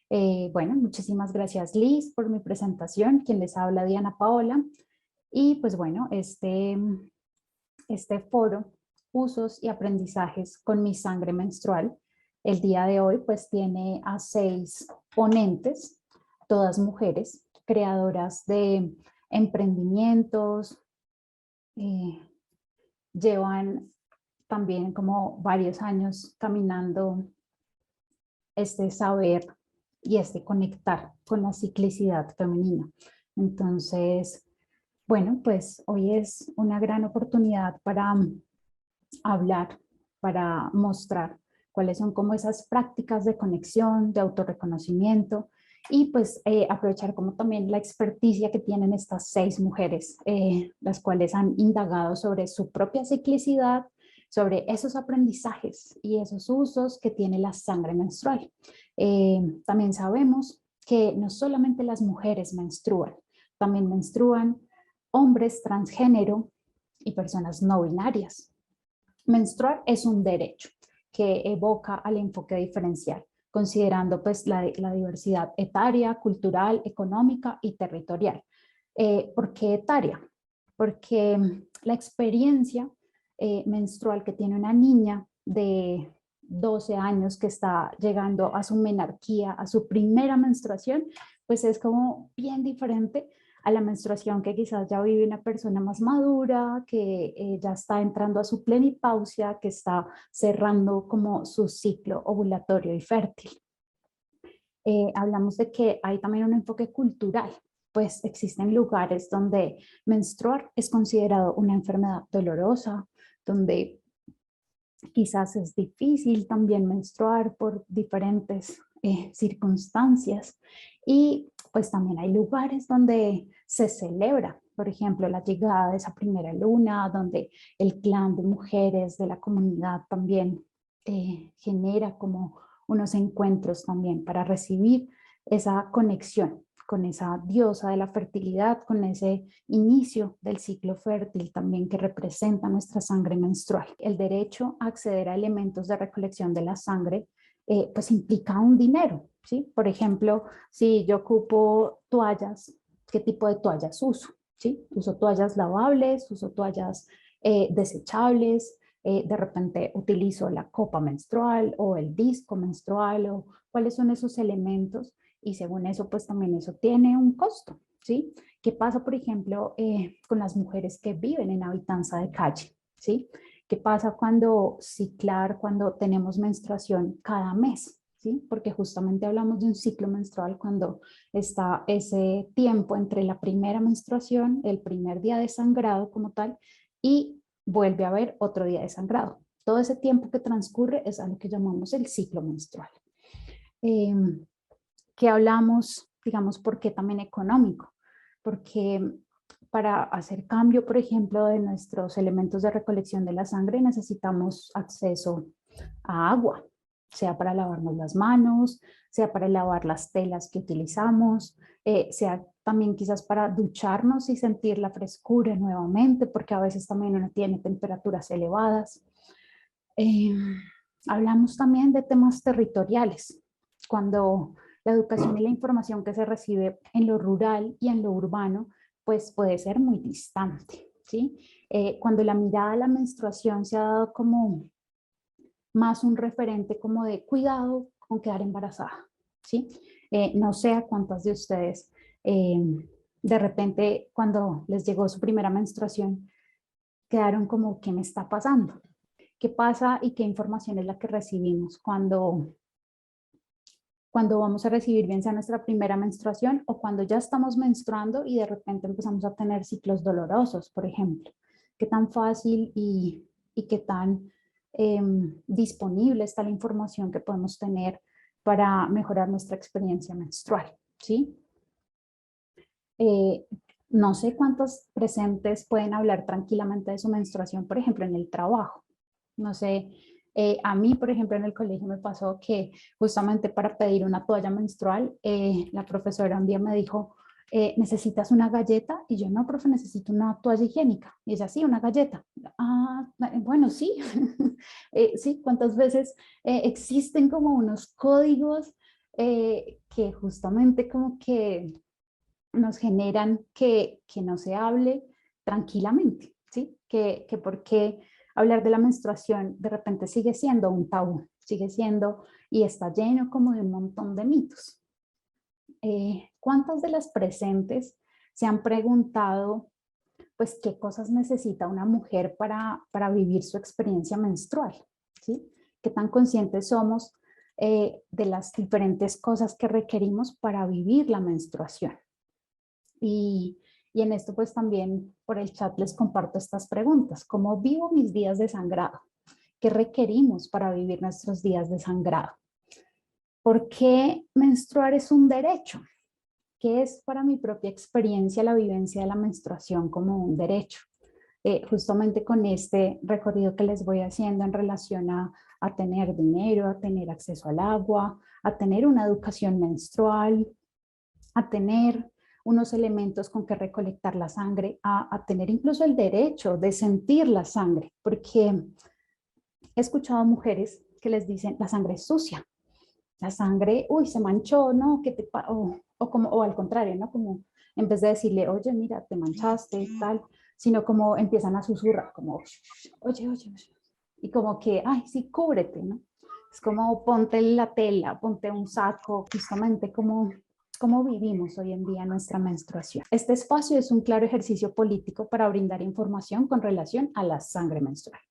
Bueno, muchísimas gracias Liz por mi presentación. Quien les habla, Diana Paola. Y pues bueno, este foro, usos y aprendizajes con mi sangre menstrual, el día de hoy pues tiene a 6 ponentes, todas mujeres, creadoras de emprendimientos, eh, llevan también como varios años caminando este saber y este conectar con la ciclicidad femenina. Entonces, bueno, pues hoy es una gran oportunidad para hablar, para mostrar cuáles son como esas prácticas de conexión, de autorreconocimiento y pues aprovechar como también la experticia que tienen estas 6 mujeres, las cuales han indagado sobre su propia ciclicidad, sobre esos aprendizajes y esos usos que tiene la sangre menstrual. También sabemos que no solamente las mujeres menstruan, también menstruan hombres transgénero y personas no binarias. Menstruar es un derecho que evoca al enfoque diferencial, considerando pues la diversidad etaria, cultural, económica y territorial. ¿Por qué etaria? Porque la experiencia menstrual que tiene una niña de 12 años que está llegando a su menarquía, a su primera menstruación, pues es como bien diferente a la menstruación que quizás ya vive una persona más madura, que ya está entrando a su plenipausia, que está cerrando como su ciclo ovulatorio y fértil. Hablamos de que hay también un enfoque cultural, pues existen lugares donde menstruar es considerado una enfermedad dolorosa, donde quizás es difícil también menstruar por diferentes circunstancias y pues también hay lugares donde se celebra, por ejemplo, la llegada de esa primera luna, donde el clan de mujeres de la comunidad también genera como unos encuentros también para recibir esa conexión con esa diosa de la fertilidad, con ese inicio del ciclo fértil también que representa nuestra sangre menstrual. El derecho a acceder a elementos de recolección de la sangre pues implica un dinero, ¿sí? Por ejemplo, si yo ocupo toallas, ¿qué tipo de toallas uso? ¿Sí? Uso toallas lavables, uso toallas desechables, de repente utilizo la copa menstrual o el disco menstrual o cuáles son esos elementos y según eso pues también eso tiene un costo, ¿sí? ¿Qué pasa por ejemplo con las mujeres que viven en habitanza de calle, ¿sí? ¿Qué pasa cuando ciclar, cuando tenemos menstruación cada mes? ¿Sí? Porque justamente hablamos de un ciclo menstrual cuando está ese tiempo entre la primera menstruación, el primer día de sangrado como tal, y vuelve a haber otro día de sangrado. Todo ese tiempo que transcurre es a lo que llamamos el ciclo menstrual. ¿Qué hablamos? Digamos, ¿por qué también económico? Porque para hacer cambio, por ejemplo, de nuestros elementos de recolección de la sangre necesitamos acceso a agua, sea para lavarnos las manos, sea para lavar las telas que utilizamos, sea también quizás para ducharnos y sentir la frescura nuevamente, porque a veces también uno tiene temperaturas elevadas. Eh, Hablamos también de temas territoriales, cuando la educación y la información que se recibe en lo rural y en lo urbano, pues puede ser muy distante, ¿sí? Cuando la mirada a la menstruación se ha dado como más un referente como de cuidado con quedar embarazada, ¿sí? No sé a cuántas de ustedes de repente cuando les llegó su primera menstruación quedaron como, ¿qué me está pasando? ¿Qué pasa y qué información es la que recibimos cuando vamos a recibir bien sea nuestra primera menstruación o cuando ya estamos menstruando y de repente empezamos a tener ciclos dolorosos, por ejemplo? ¿Qué tan fácil y qué tan disponible está la información que podemos tener para mejorar nuestra experiencia menstrual? ¿Sí? Eh, no sé cuántos presentes pueden hablar tranquilamente de su menstruación, por ejemplo, en el trabajo. No sé, a mí, por ejemplo, en el colegio me pasó que justamente para pedir una toalla menstrual, la profesora un día me dijo, ¿necesitas una galleta? Y yo, no, profe, necesito una toalla higiénica. Y ella, sí, una galleta. Ah, bueno, sí. Sí, ¿cuántas veces existen como unos códigos que justamente como que nos generan que no se hable tranquilamente, ¿sí? Que por qué hablar de la menstruación de repente sigue siendo un tabú, sigue siendo y está lleno como de un montón de mitos. ¿Cuántas de las presentes se han preguntado pues qué cosas necesita una mujer para vivir su experiencia menstrual? ¿Sí? ¿Qué tan conscientes somos de las diferentes cosas que requerimos para vivir la menstruación? Y en esto pues también por el chat les comparto estas preguntas. ¿Cómo vivo mis días de sangrado? ¿Qué requerimos para vivir nuestros días de sangrado? ¿Por qué menstruar es un derecho? ¿Qué es para mi propia experiencia la vivencia de la menstruación como un derecho? Justamente con este recorrido que les voy haciendo en relación a tener dinero, a tener acceso al agua, a tener una educación menstrual, a tener unos elementos con que recolectar la sangre, a tener incluso el derecho de sentir la sangre, porque he escuchado mujeres que les dicen la sangre es sucia, la sangre, uy, se manchó, ¿no? O al contrario, ¿no? Como en vez de decirle, oye, mira, te manchaste, tal, sino como empiezan a susurrar, como, oye, oye, oye. Y como que, ay, sí, cúbrete, ¿no? Es como ponte la tela, ponte un saco, justamente como cómo vivimos hoy en día nuestra menstruación. Este espacio es un claro ejercicio político para brindar información con relación a la sangre menstrual.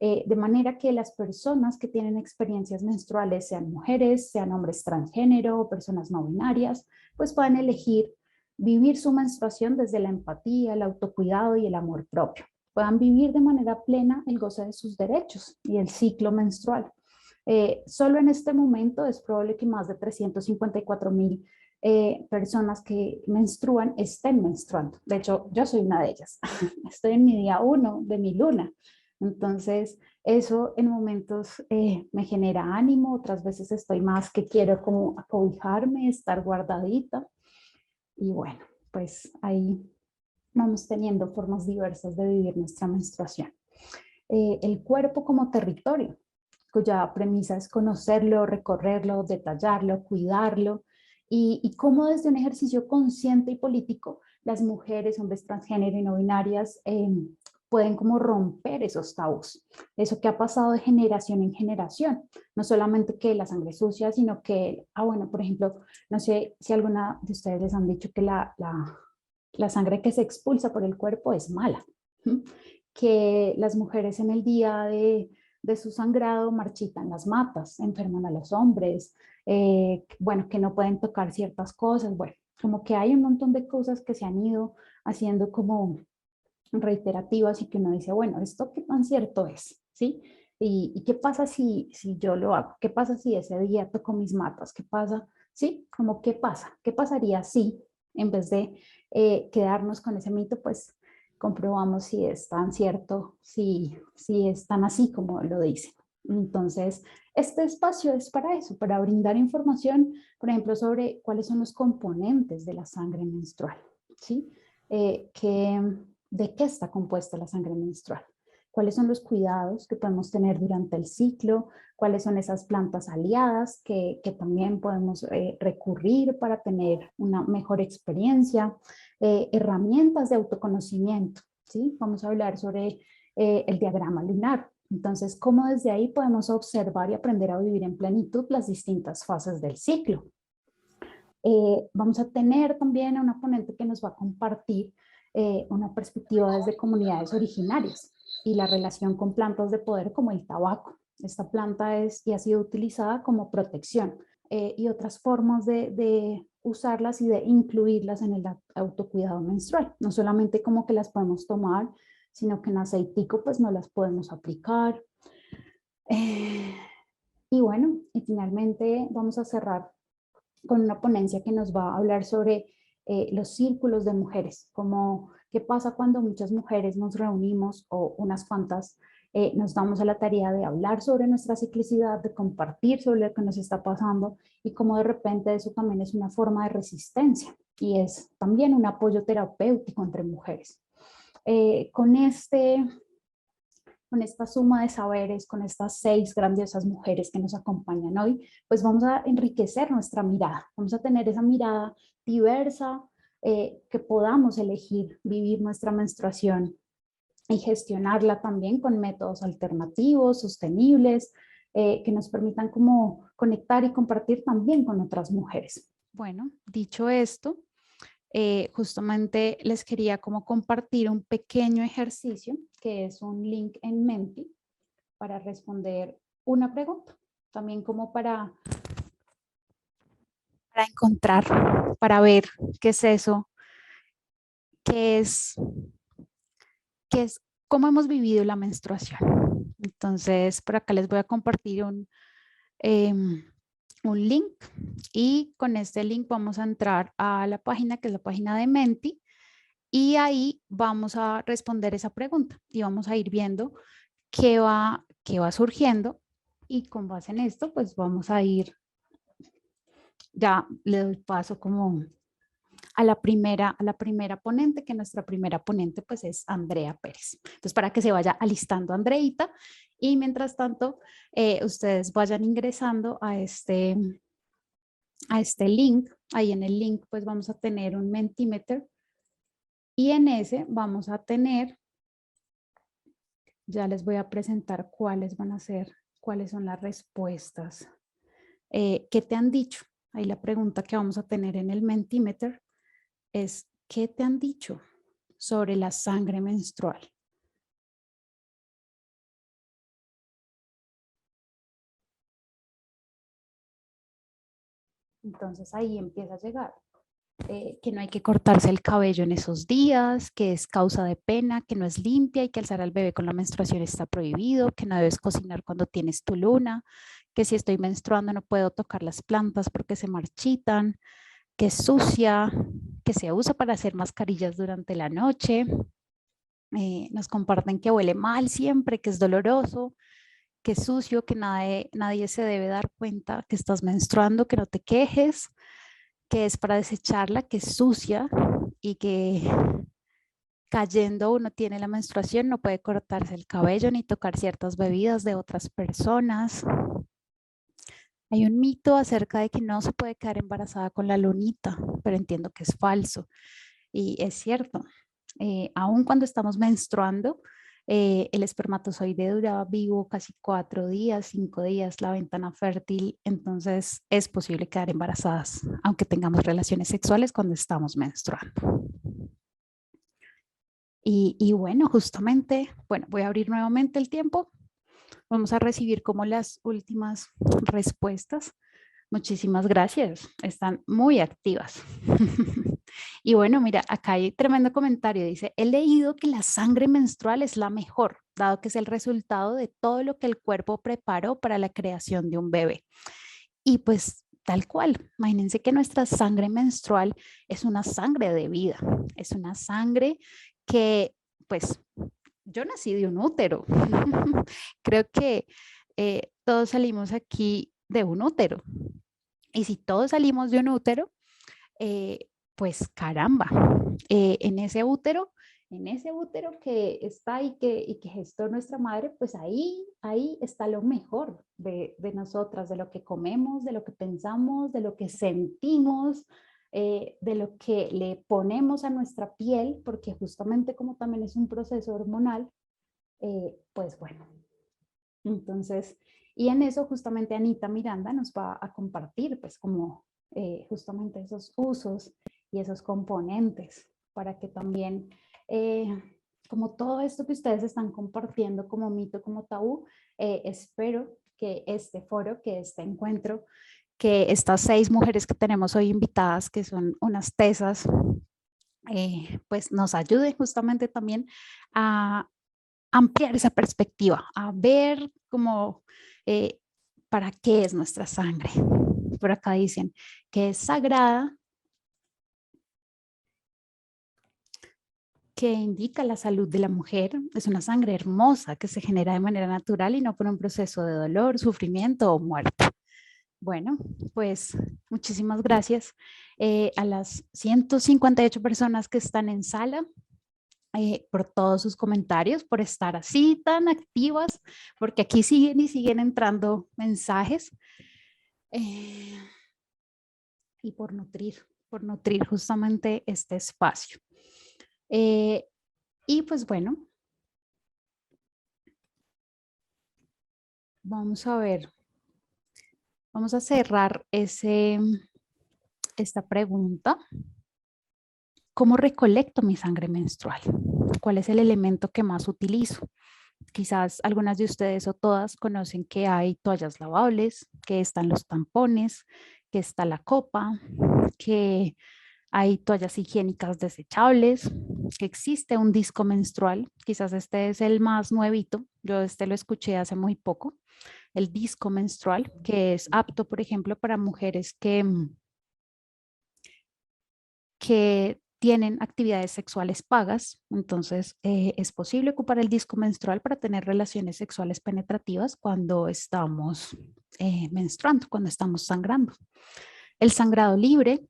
De manera que las personas que tienen experiencias menstruales, sean mujeres, sean hombres transgénero o personas no binarias, pues puedan elegir vivir su menstruación desde la empatía, el autocuidado y el amor propio. Puedan vivir de manera plena el goce de sus derechos y el ciclo menstrual. Solo en este momento es probable que más de 354,000 personas que menstruan estén menstruando. De hecho, yo soy una de ellas. Estoy en mi día 1 de mi luna. Entonces, eso en momentos me genera ánimo, otras veces estoy más que quiero como acobijarme, estar guardadita. Y bueno, pues ahí vamos teniendo formas diversas de vivir nuestra menstruación. El cuerpo como territorio, cuya premisa es conocerlo, recorrerlo, detallarlo, cuidarlo, y cómo desde un ejercicio consciente y político las mujeres, hombres transgénero y no binarias pueden como romper esos tabús, eso que ha pasado de generación en generación, no solamente que la sangre es sucia, sino que, bueno, por ejemplo, no sé si alguna de ustedes les han dicho que la sangre que se expulsa por el cuerpo es mala, ¿sí? Que las mujeres en el día de su sangrado marchitan las matas, enferman a los hombres, bueno, que no pueden tocar ciertas cosas, bueno, como que hay un montón de cosas que se han ido haciendo como reiterativas y que uno dice, bueno, ¿esto qué tan cierto es? ¿Sí? ¿Y qué pasa si yo lo hago? ¿Qué pasa si ese día toco mis matas? ¿Qué pasa? ¿Sí? Como, ¿qué pasa? ¿Qué pasaría si en vez de quedarnos con ese mito, pues comprobamos si es tan cierto, si es tan así como lo dicen? Entonces, este espacio es para eso, para brindar información, por ejemplo, sobre cuáles son los componentes de la sangre menstrual, ¿sí? ¿De qué está compuesta la sangre menstrual? ¿Cuáles son los cuidados que podemos tener durante el ciclo? ¿Cuáles son esas plantas aliadas que también podemos recurrir para tener una mejor experiencia? Herramientas de autoconocimiento, ¿sí? Vamos a hablar sobre el diagrama lunar. Entonces, cómo desde ahí podemos observar y aprender a vivir en plenitud las distintas fases del ciclo. Vamos a tener también a una ponente que nos va a compartir una perspectiva desde comunidades originarias y la relación con plantas de poder como el tabaco. Esta planta es y ha sido utilizada como protección y otras formas de usarlas y de incluirlas en el autocuidado menstrual. No solamente como que las podemos tomar, sino que en aceitico pues no las podemos aplicar. Eh, y bueno, y finalmente vamos a cerrar con una ponencia que nos va a hablar sobre los círculos de mujeres, como qué pasa cuando muchas mujeres nos reunimos o unas cuantas nos damos a la tarea de hablar sobre nuestra ciclicidad, de compartir sobre lo que nos está pasando y cómo de repente eso también es una forma de resistencia y es también un apoyo terapéutico entre mujeres. Con este con esta suma de saberes, con estas 6 grandiosas mujeres que nos acompañan hoy, pues vamos a enriquecer nuestra mirada, vamos a tener esa mirada diversa, que podamos elegir vivir nuestra menstruación y gestionarla también con métodos alternativos, sostenibles, que nos permitan como conectar y compartir también con otras mujeres. Bueno, dicho esto, justamente les quería como compartir un pequeño ejercicio que es un link en Menti para responder una pregunta, también como para encontrar, para ver qué es eso, qué es, qué es, cómo hemos vivido la menstruación. Entonces, por acá les voy a compartir un link y con este link vamos a entrar a la página que es la página de Menti y ahí vamos a responder esa pregunta y vamos a ir viendo qué va surgiendo y con base en esto pues vamos a ir, ya le doy paso como a la primera ponente, que nuestra primera ponente pues es Andrea Pérez. Entonces para que se vaya alistando Andreita y mientras tanto ustedes vayan ingresando a este link, ahí en el link pues vamos a tener un Mentimeter y en ese vamos a tener, ya les voy a presentar cuáles van a ser, cuáles son las respuestas. ¿Qué te han dicho? Ahí la pregunta que vamos a tener en el Mentimeter es, ¿qué te han dicho sobre la sangre menstrual? Entonces ahí empieza a llegar. Que no hay que cortarse el cabello en esos días, que es causa de pena, que no es limpia y que alzar al bebé con la menstruación está prohibido, que no debes cocinar cuando tienes tu luna, que si estoy menstruando no puedo tocar las plantas porque se marchitan, que es sucia, que se usa para hacer mascarillas durante la noche. Nos comparten que huele mal siempre, que es doloroso, que es sucio, que nadie se debe dar cuenta que estás menstruando, que no te quejes, que es para desecharla, que es sucia y que cayendo uno tiene la menstruación, no puede cortarse el cabello ni tocar ciertas bebidas de otras personas. Hay un mito acerca de que no se puede quedar embarazada con la lunita, pero entiendo que es falso. Y es cierto, aun cuando estamos menstruando, el espermatozoide dura vivo casi 4 días, 5 días, la ventana fértil, entonces es posible quedar embarazadas, aunque tengamos relaciones sexuales cuando estamos menstruando. Y bueno, justamente, bueno, voy a abrir nuevamente el tiempo. Vamos a recibir como las últimas respuestas. Muchísimas gracias, están muy activas. Y bueno, mira, acá hay tremendo comentario. Dice, he leído que la sangre menstrual es la mejor, dado que es el resultado de todo lo que el cuerpo preparó para la creación de un bebé. Y pues tal cual, imagínense que nuestra sangre menstrual es una sangre de vida, es una sangre que pues yo nací de un útero. Creo que todos salimos aquí de un útero. Y si todos salimos de un útero, pues caramba, en ese útero que está ahí y que gestó nuestra madre, pues ahí está lo mejor de nosotras, de lo que comemos, de lo que pensamos, de lo que sentimos, de lo que le ponemos a nuestra piel, porque justamente como también es un proceso hormonal, pues bueno, entonces, y en eso justamente Anita Miranda nos va a compartir pues como justamente esos usos y esos componentes para que también eh, como todo esto que ustedes están compartiendo como mito, como tabú, espero que este foro, que este encuentro, que estas 6 mujeres que tenemos hoy invitadas, que son unas tesas, pues nos ayude justamente también a ampliar esa perspectiva, a ver cómo, para qué es nuestra sangre. Por acá dicen que es sagrada, que indica la salud de la mujer, es una sangre hermosa que se genera de manera natural y no por un proceso de dolor, sufrimiento o muerte. Bueno, pues muchísimas gracias a las 158 personas que están en sala. por todos sus comentarios, por estar así tan activas, porque aquí siguen y siguen entrando mensajes. Y por nutrir justamente este espacio. Y pues bueno, vamos a ver, vamos a cerrar esta pregunta. ¿Cómo recolecto mi sangre menstrual? ¿Cuál es el elemento que más utilizo? Quizás algunas de ustedes o todas conocen que hay toallas lavables, que están los tampones, que está la copa, que hay toallas higiénicas desechables, que existe un disco menstrual. Quizás este es el más nuevito. Yo este lo escuché hace muy poco. El disco menstrual, que es apto, por ejemplo, para mujeres que tienen actividades sexuales pagas. Entonces, es posible ocupar el disco menstrual para tener relaciones sexuales penetrativas cuando estamos menstruando, cuando estamos sangrando. El sangrado libre.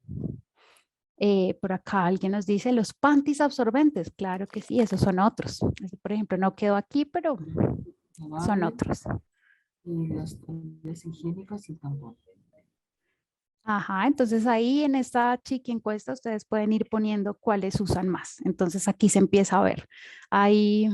Por acá alguien nos dice los panties absorbentes. Claro que sí, esos son otros. Ese, por ejemplo, no quedó aquí, pero son otros. Y las toallas higiénicas y tampoco. Ajá, entonces ahí en esta chiqui encuesta ustedes pueden ir poniendo cuáles usan más. Entonces aquí se empieza a ver. Hay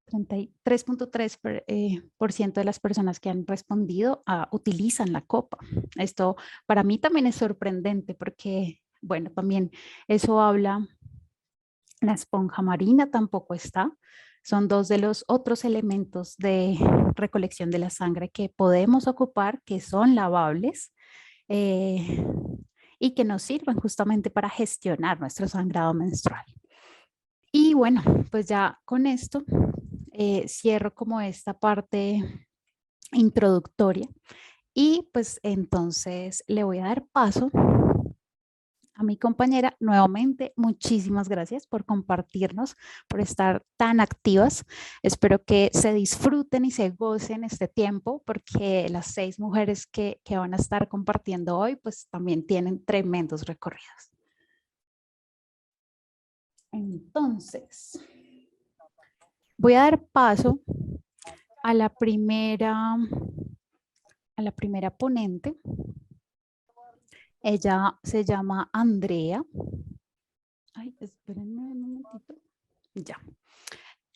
33.3% de las personas que han respondido utilizan la copa. Esto para mí también es sorprendente porque, bueno, también eso habla. La esponja marina tampoco está. Son dos de los otros elementos de recolección de la sangre que podemos ocupar, que son lavables eh, y que nos sirven justamente para gestionar nuestro sangrado menstrual. Y bueno, pues ya con esto cierro como esta parte introductoria y pues entonces le voy a dar paso a mi compañera. Nuevamente, muchísimas gracias por compartirnos, por estar tan activas. Espero que se disfruten y se gocen este tiempo porque las 6 mujeres que van a estar compartiendo hoy pues también tienen tremendos recorridos. Entonces, voy a dar paso a la primera ponente. Ella se llama Andrea. Ay, espérenme un momentito. Ya.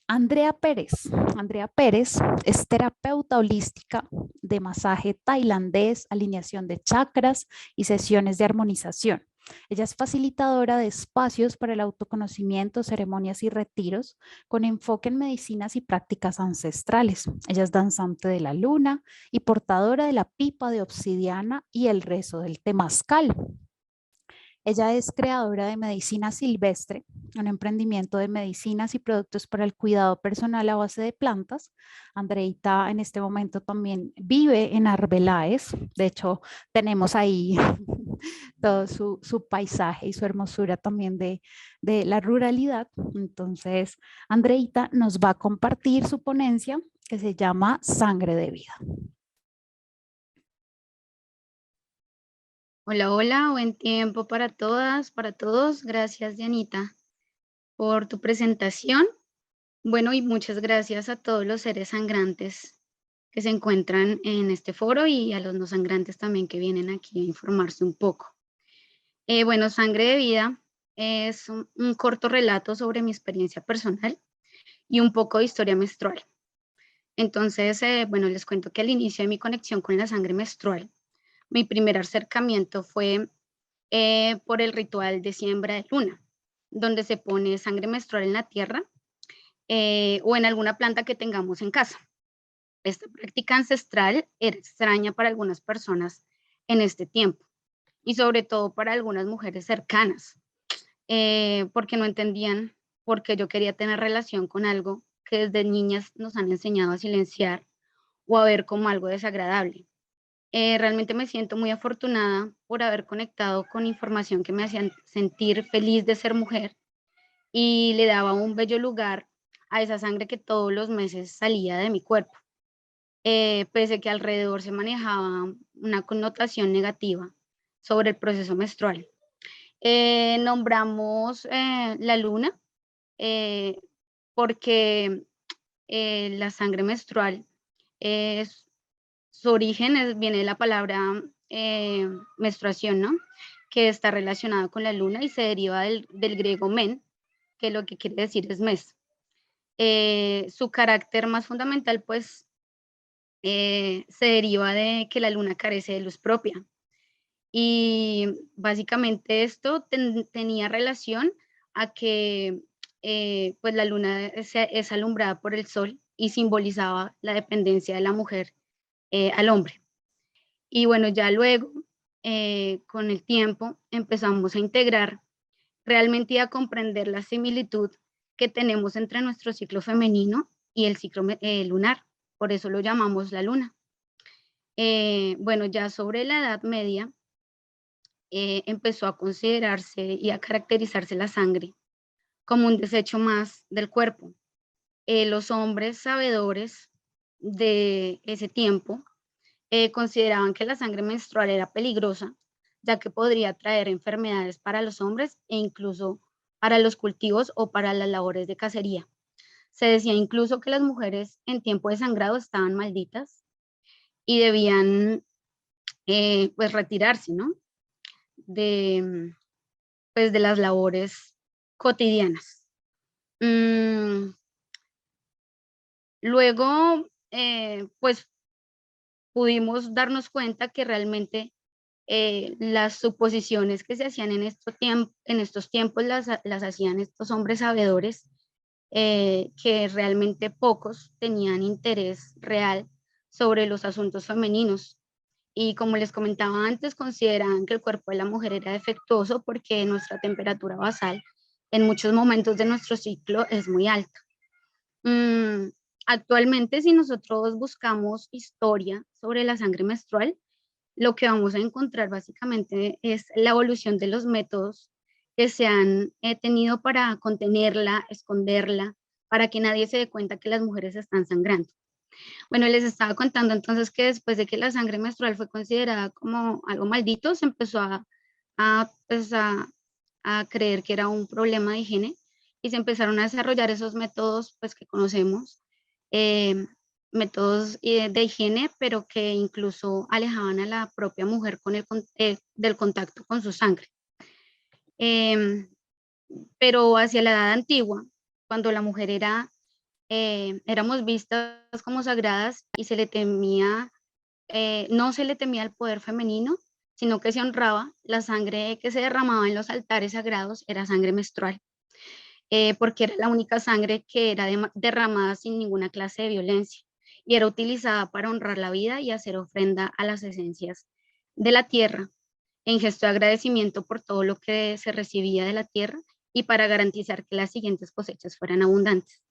Andrea Pérez. Andrea Pérez es terapeuta holística de masaje tailandés, alineación de chakras y sesiones de armonización. Ella es facilitadora de espacios para el autoconocimiento, ceremonias y retiros con enfoque en medicinas y prácticas ancestrales. Ella es danzante de la luna y portadora de la pipa de obsidiana y el rezo del temazcal. Ella es creadora de Medicina Silvestre, un emprendimiento de medicinas y productos para el cuidado personal a base de plantas. Andreita en este momento también vive en Arbeláez. De hecho, tenemos ahí todo su paisaje y su hermosura también de la ruralidad. Entonces, Andreita nos va a compartir su ponencia que se llama Sangre de Vida. Hola, hola, buen tiempo para todas, para todos. Gracias, Dianita, por tu presentación. Bueno, y muchas gracias a todos los seres sangrantes que se encuentran en este foro y a los no sangrantes también que vienen aquí a informarse un poco. Bueno, Sangre de Vida es un corto relato sobre mi experiencia personal y un poco de historia menstrual. Entonces, bueno, les cuento que al inicio de mi conexión con la sangre menstrual, mi primer acercamiento fue por el ritual de siembra de luna, donde se pone sangre menstrual en la tierra o en alguna planta que tengamos en casa. Esta práctica ancestral era extraña para algunas personas en este tiempo y sobre todo para algunas mujeres cercanas, porque no entendían por qué yo quería tener relación con algo que desde niñas nos han enseñado a silenciar o a ver como algo desagradable. Realmente me siento muy afortunada por haber conectado con información que me hacía sentir feliz de ser mujer y le daba un bello lugar a esa sangre que todos los meses salía de mi cuerpo, pese que alrededor se manejaba una connotación negativa sobre el proceso menstrual. Nombramos la luna porque la sangre menstrual, su origen viene de la palabra menstruación, ¿no? Que está relacionada con la luna y se deriva del griego men, que lo que quiere decir es mes. Su carácter más fundamental, pues, se deriva de que la luna carece de luz propia. Y básicamente esto tenía relación a que pues la luna es alumbrada por el sol y simbolizaba la dependencia de la mujer al hombre. Y bueno, ya luego, con el tiempo, empezamos a integrar realmente y a comprender la similitud que tenemos entre nuestro ciclo femenino y el ciclo lunar. Por eso lo llamamos la luna. Bueno, ya sobre la Edad Media, empezó a considerarse y a caracterizarse la sangre como un desecho más del cuerpo. Los hombres sabedores de ese tiempo consideraban que la sangre menstrual era peligrosa, ya que podría traer enfermedades para los hombres e incluso para los cultivos o para las labores de cacería. Se decía incluso que las mujeres en tiempo de sangrado estaban malditas y debían pues retirarse, ¿no? Pues, de las labores cotidianas. Luego, pues pudimos darnos cuenta que realmente las suposiciones que se hacían en estos tiempos las hacían estos hombres sabedores, que realmente pocos tenían interés real sobre los asuntos femeninos. Y como les comentaba antes, consideraban que el cuerpo de la mujer era defectuoso porque nuestra temperatura basal en muchos momentos de nuestro ciclo es muy alta. Actualmente, si nosotros buscamos historia sobre la sangre menstrual, lo que vamos a encontrar básicamente es la evolución de los métodos que se han tenido para contenerla, esconderla, para que nadie se dé cuenta que las mujeres están sangrando. Bueno, les estaba contando entonces que después de que la sangre menstrual fue considerada como algo maldito, se empezó pues a creer que era un problema de higiene y se empezaron a desarrollar esos métodos pues que conocemos, métodos de higiene, pero que incluso alejaban a la propia mujer del contacto con su sangre. Pero hacia la edad antigua, cuando la mujer éramos vistas como sagradas y se le temía, no se le temía el poder femenino, sino que se honraba, la sangre que se derramaba en los altares sagrados era sangre menstrual, porque era la única sangre que era derramada sin ninguna clase de violencia y era utilizada para honrar la vida y hacer ofrenda a las esencias de la tierra, en gesto de agradecimiento por todo lo que se recibía de la tierra y para garantizar que las siguientes cosechas fueran abundantes.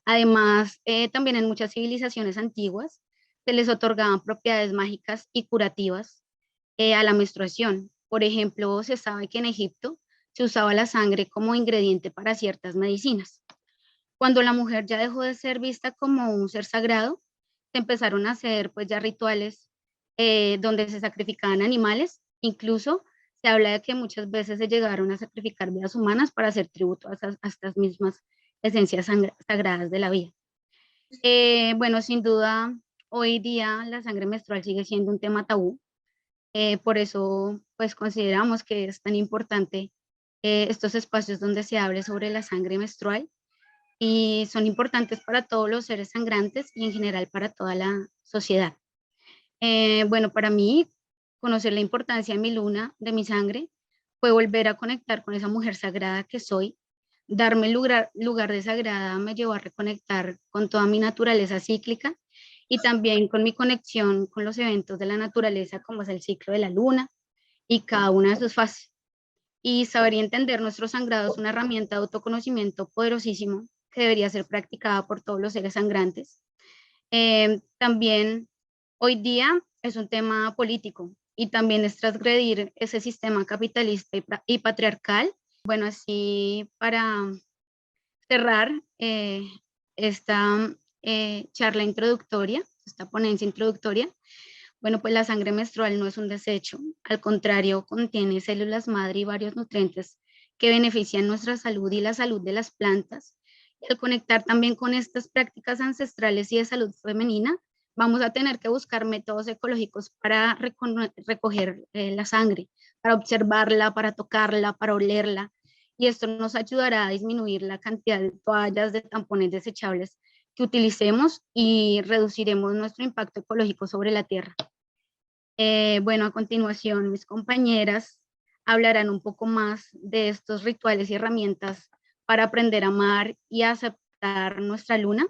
Además, también en muchas civilizaciones antiguas se les otorgaban propiedades mágicas y curativas a la menstruación. Por ejemplo, se sabe que en Egipto se usaba la sangre como ingrediente para ciertas medicinas. Cuando la mujer ya dejó de ser vista como un ser sagrado, se empezaron a hacer pues ya rituales donde se sacrificaban animales. Incluso se habla de que muchas veces se llegaron a sacrificar vidas humanas para hacer tributo a estas mismas esencias sagradas de la vida. Bueno, sin duda, hoy día la sangre menstrual sigue siendo un tema tabú. Por eso, pues consideramos que es tan importante estos espacios donde se hable sobre la sangre menstrual y son importantes para todos los seres sangrantes y en general para toda la sociedad. Bueno, para mí, conocer la importancia de mi luna, de mi sangre, fue volver a conectar con esa mujer sagrada que soy. Darme el lugar de sagrada me llevó a reconectar con toda mi naturaleza cíclica y también con mi conexión con los eventos de la naturaleza, como es el ciclo de la luna y cada una de sus fases. Y saber y entender nuestro sangrado es una herramienta de autoconocimiento poderosísimo que debería ser practicada por todos los seres sangrantes. También hoy día es un tema político y también es transgredir ese sistema capitalista y patriarcal. Bueno, así para cerrar esta charla introductoria, esta ponencia introductoria, bueno, pues la sangre menstrual no es un desecho, al contrario, contiene células madre y varios nutrientes que benefician nuestra salud y la salud de las plantas. Y al conectar también con estas prácticas ancestrales y de salud femenina, vamos a tener que buscar métodos ecológicos para recoger la sangre, para observarla, para tocarla, para olerla. Y esto nos ayudará a disminuir la cantidad de toallas, de tampones desechables que utilicemos y reduciremos nuestro impacto ecológico sobre la tierra. Bueno, a continuación, mis compañeras hablarán un poco más de estos rituales y herramientas para aprender a amar y a aceptar nuestra luna,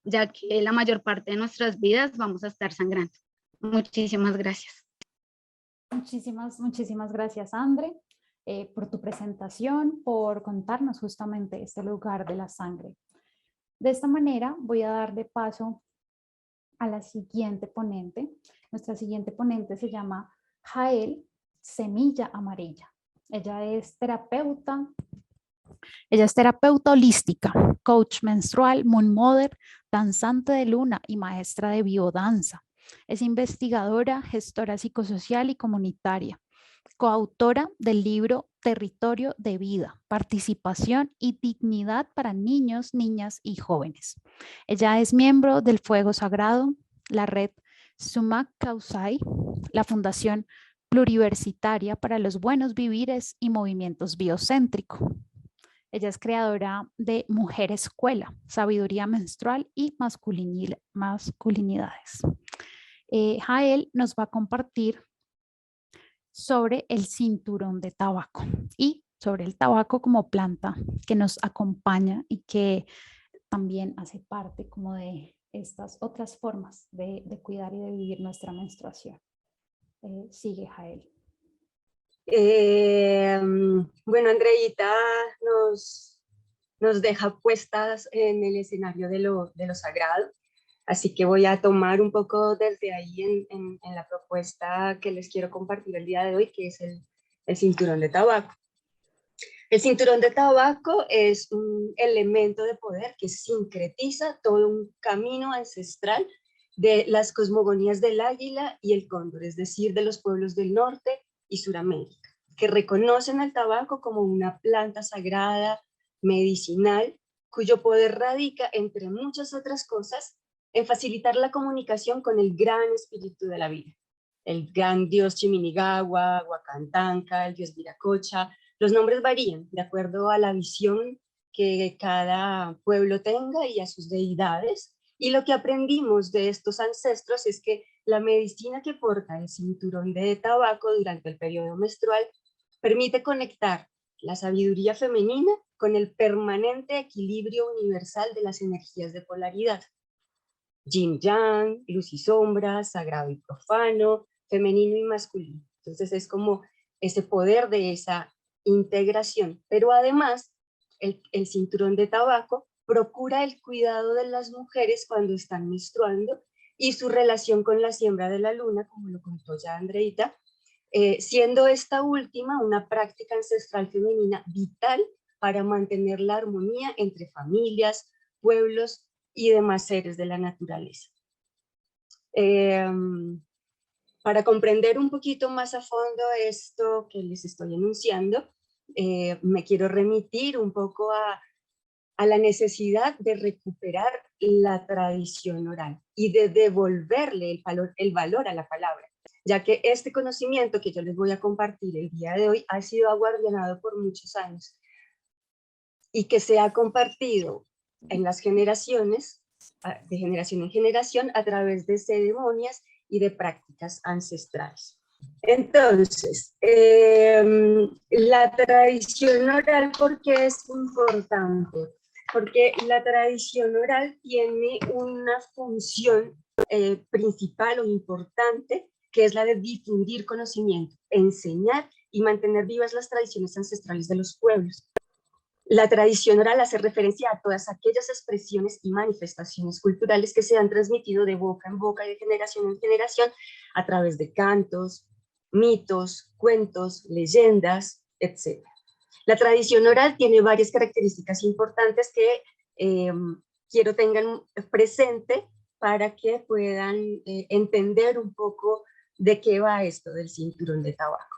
ya que la mayor parte de nuestras vidas vamos a estar sangrando. Muchísimas gracias. Muchísimas gracias, André, por tu presentación, por contarnos justamente este lugar de la sangre. De esta manera voy a dar de paso a la siguiente ponente. Nuestra siguiente ponente se llama Jael Semilla Amarilla. Ella es terapeuta holística, coach menstrual, moon mother, danzante de luna y maestra de biodanza. Es investigadora, gestora psicosocial y comunitaria, coautora del libro Territorio de Vida, Participación y Dignidad para Niños, Niñas y Jóvenes. Ella es miembro del Fuego Sagrado, la red Sumak Kausai, la Fundación Pluriversitaria para los Buenos Vivires y Movimientos Biocéntrico. Ella es creadora de Mujer Escuela, Sabiduría Menstrual y Masculinidades. Jael nos va a compartir sobre el cinturón de tabaco y sobre el tabaco como planta que nos acompaña y que también hace parte como de estas otras formas de cuidar y de vivir nuestra menstruación. Sigue, Jael. Bueno, Andreita nos deja puestas en el escenario de lo sagrado, así que voy a tomar un poco desde ahí en la propuesta que les quiero compartir el día de hoy, que es el cinturón de tabaco. El cinturón de tabaco es un elemento de poder que sincretiza todo un camino ancestral de las cosmogonías del águila y el cóndor, es decir, de los pueblos del norte y Suramérica, que reconocen el tabaco como una planta sagrada, medicinal, cuyo poder radica, entre muchas otras cosas, en facilitar la comunicación con el gran espíritu de la vida, el gran dios Chiminigawa, Huacantanca, el dios Viracocha. Los nombres varían de acuerdo a la visión que cada pueblo tenga y a sus deidades. Y lo que aprendimos de estos ancestros es que la medicina que porta el cinturón de tabaco durante el periodo menstrual permite conectar la sabiduría femenina con el permanente equilibrio universal de las energías de polaridad. Yin yang, luz y sombra, sagrado y profano, femenino y masculino. Entonces es como ese poder de esa integración, pero además el cinturón de tabaco procura el cuidado de las mujeres cuando están menstruando y su relación con la siembra de la luna, como lo contó ya Andreita, siendo esta última una práctica ancestral femenina vital para mantener la armonía entre familias, pueblos y demás seres de la naturaleza. Para comprender un poquito más a fondo esto que les estoy enunciando, me quiero remitir un poco a la necesidad de recuperar la tradición oral y de devolverle el valor a la palabra, ya que este conocimiento que yo les voy a compartir el día de hoy ha sido aguardionado por muchos años y que se ha compartido en las generaciones, de generación en generación, a través de ceremonias y de prácticas ancestrales. Entonces, la tradición oral, ¿por qué es importante? Porque la tradición oral tiene una función principal o importante, que es la de difundir conocimiento, enseñar y mantener vivas las tradiciones ancestrales de los pueblos. La tradición oral hace referencia a todas aquellas expresiones y manifestaciones culturales que se han transmitido de boca en boca y de generación en generación a través de cantos, mitos, cuentos, leyendas, etc. La tradición oral tiene varias características importantes que quiero tengan presente para que puedan entender un poco de qué va esto del cinturón de tabaco.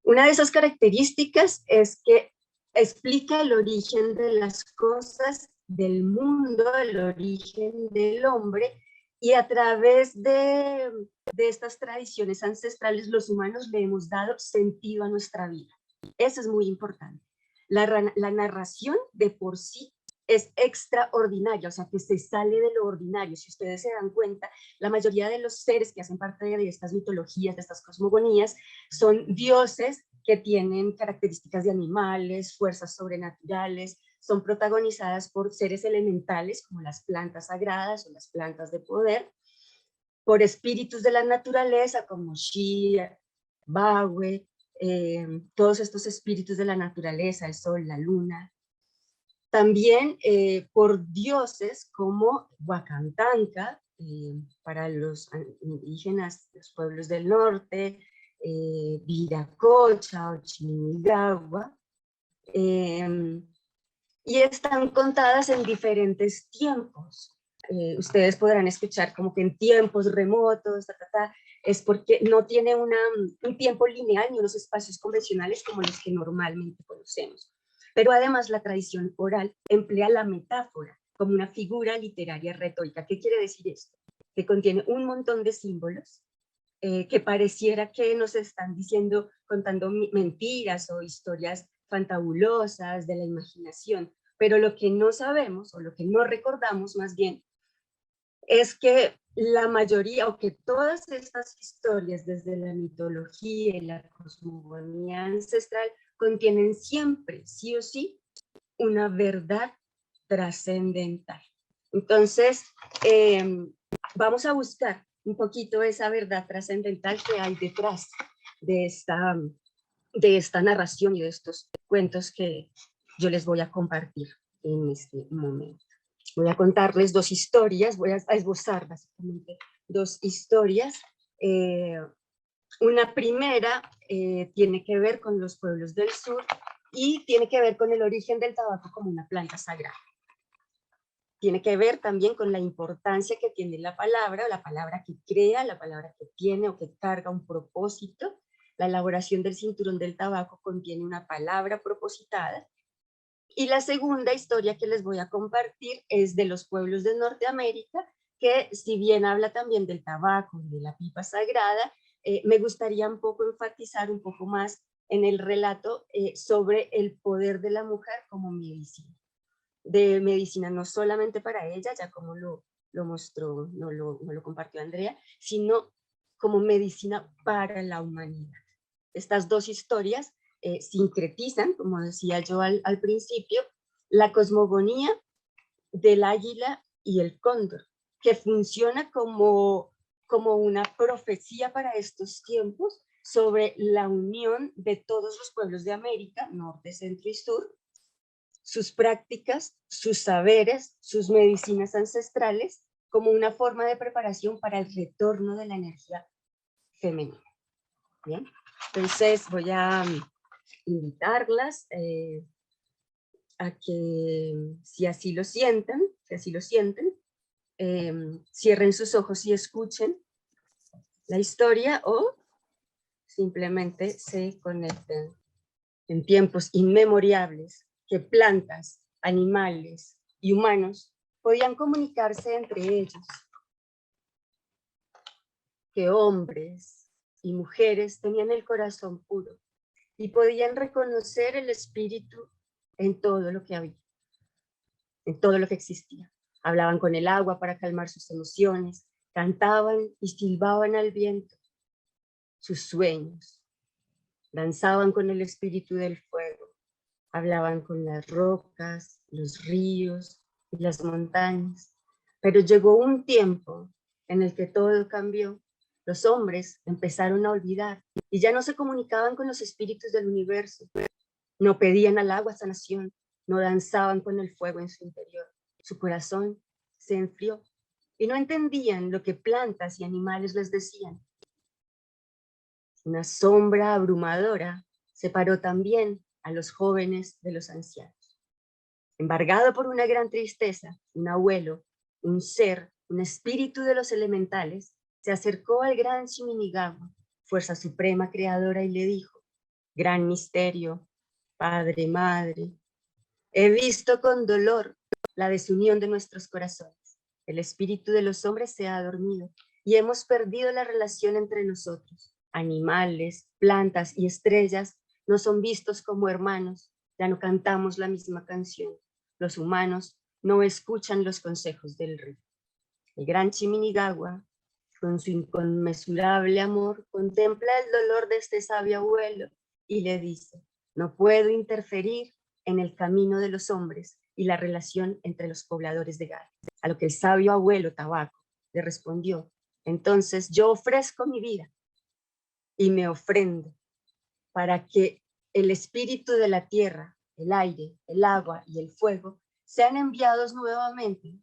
Una de esas características es que explica el origen de las cosas, del mundo, el origen del hombre, y a través de estas tradiciones ancestrales los humanos le hemos dado sentido a nuestra vida. Eso es muy importante. La narración de por sí es extraordinaria, o sea, que se sale de lo ordinario. Si ustedes se dan cuenta, la mayoría de los seres que hacen parte de estas mitologías, de estas cosmogonías, son dioses que tienen características de animales, fuerzas sobrenaturales, son protagonizadas por seres elementales como las plantas sagradas o las plantas de poder, por espíritus de la naturaleza como Shia, Bawe, todos estos espíritus de la naturaleza, el sol, la luna. También por dioses como Huacantanca, para los indígenas, los pueblos del norte, Viracocha o Chiminigagua, y están contadas en diferentes tiempos. Ustedes podrán escuchar como que en tiempos remotos, es porque no tiene un tiempo lineal ni unos espacios convencionales como los que normalmente conocemos. Pero además la tradición oral emplea la metáfora como una figura literaria retórica. ¿Qué quiere decir esto? Que contiene un montón de símbolos que pareciera que nos están diciendo, contando mentiras o historias fantabulosas de la imaginación, pero lo que no sabemos o lo que no recordamos más bien es que la mayoría o que todas estas historias desde la mitología y la cosmogonía ancestral contienen siempre, sí o sí, una verdad trascendental. Entonces, vamos a buscar un poquito esa verdad trascendental que hay detrás de esta narración y de estos cuentos que yo les voy a compartir en este momento. Voy a contarles dos historias, voy a esbozar básicamente dos historias. Una primera tiene que ver con los pueblos del sur y tiene que ver con el origen del tabaco como una planta sagrada. Tiene que ver también con la importancia que tiene la palabra que crea, la palabra que tiene o que carga un propósito. La elaboración del cinturón del tabaco contiene una palabra propositada. Y la segunda historia que les voy a compartir es de los pueblos de Norteamérica, que si bien habla también del tabaco y de la pipa sagrada, me gustaría un poco enfatizar un poco más en el relato sobre el poder de la mujer como medicina. De medicina no solamente para ella, ya como lo mostró, no lo compartió Andrea, sino como medicina para la humanidad. Estas dos historias sincretizan, como decía yo al principio, la cosmogonía del águila y el cóndor, que funciona como una profecía para estos tiempos sobre la unión de todos los pueblos de América, norte, centro y sur, sus prácticas, sus saberes, sus medicinas ancestrales, como una forma de preparación para el retorno de la energía femenina. Bien, entonces voy a invitarlas a que, si así lo sienten, cierren sus ojos y escuchen la historia o simplemente se conecten en tiempos inmemorables que plantas, animales y humanos podían comunicarse entre ellos, que hombres y mujeres tenían el corazón puro y podían reconocer el espíritu en todo lo que había, en todo lo que existía. Hablaban con el agua para calmar sus emociones, cantaban y silbaban al viento sus sueños, danzaban con el espíritu del fuego, hablaban con las rocas, los ríos y las montañas. Pero llegó un tiempo en el que todo cambió. Los hombres empezaron a olvidar y ya no se comunicaban con los espíritus del universo. No pedían al agua sanación, no danzaban con el fuego en su interior. Su corazón se enfrió y no entendían lo que plantas y animales les decían. Una sombra abrumadora separó también a los jóvenes de los ancianos. Embargado por una gran tristeza, un abuelo, un ser, un espíritu de los elementales, se acercó al gran Shiminigami, fuerza suprema creadora, y le dijo: Gran misterio, Padre, Madre. He visto con dolor la desunión de nuestros corazones. El espíritu de los hombres se ha dormido y hemos perdido la relación entre nosotros. Animales, plantas y estrellas no son vistos como hermanos. Ya no cantamos la misma canción. Los humanos no escuchan los consejos del rey. El gran Chiminigagua, con su inconmensurable amor, contempla el dolor de este sabio abuelo y le dice: no puedo interferir en el camino de los hombres y la relación entre los pobladores de Gaia. A lo que el sabio abuelo Tabaco le respondió: entonces yo ofrezco mi vida y me ofrendo para que el espíritu de la tierra, el aire, el agua y el fuego sean enviados nuevamente,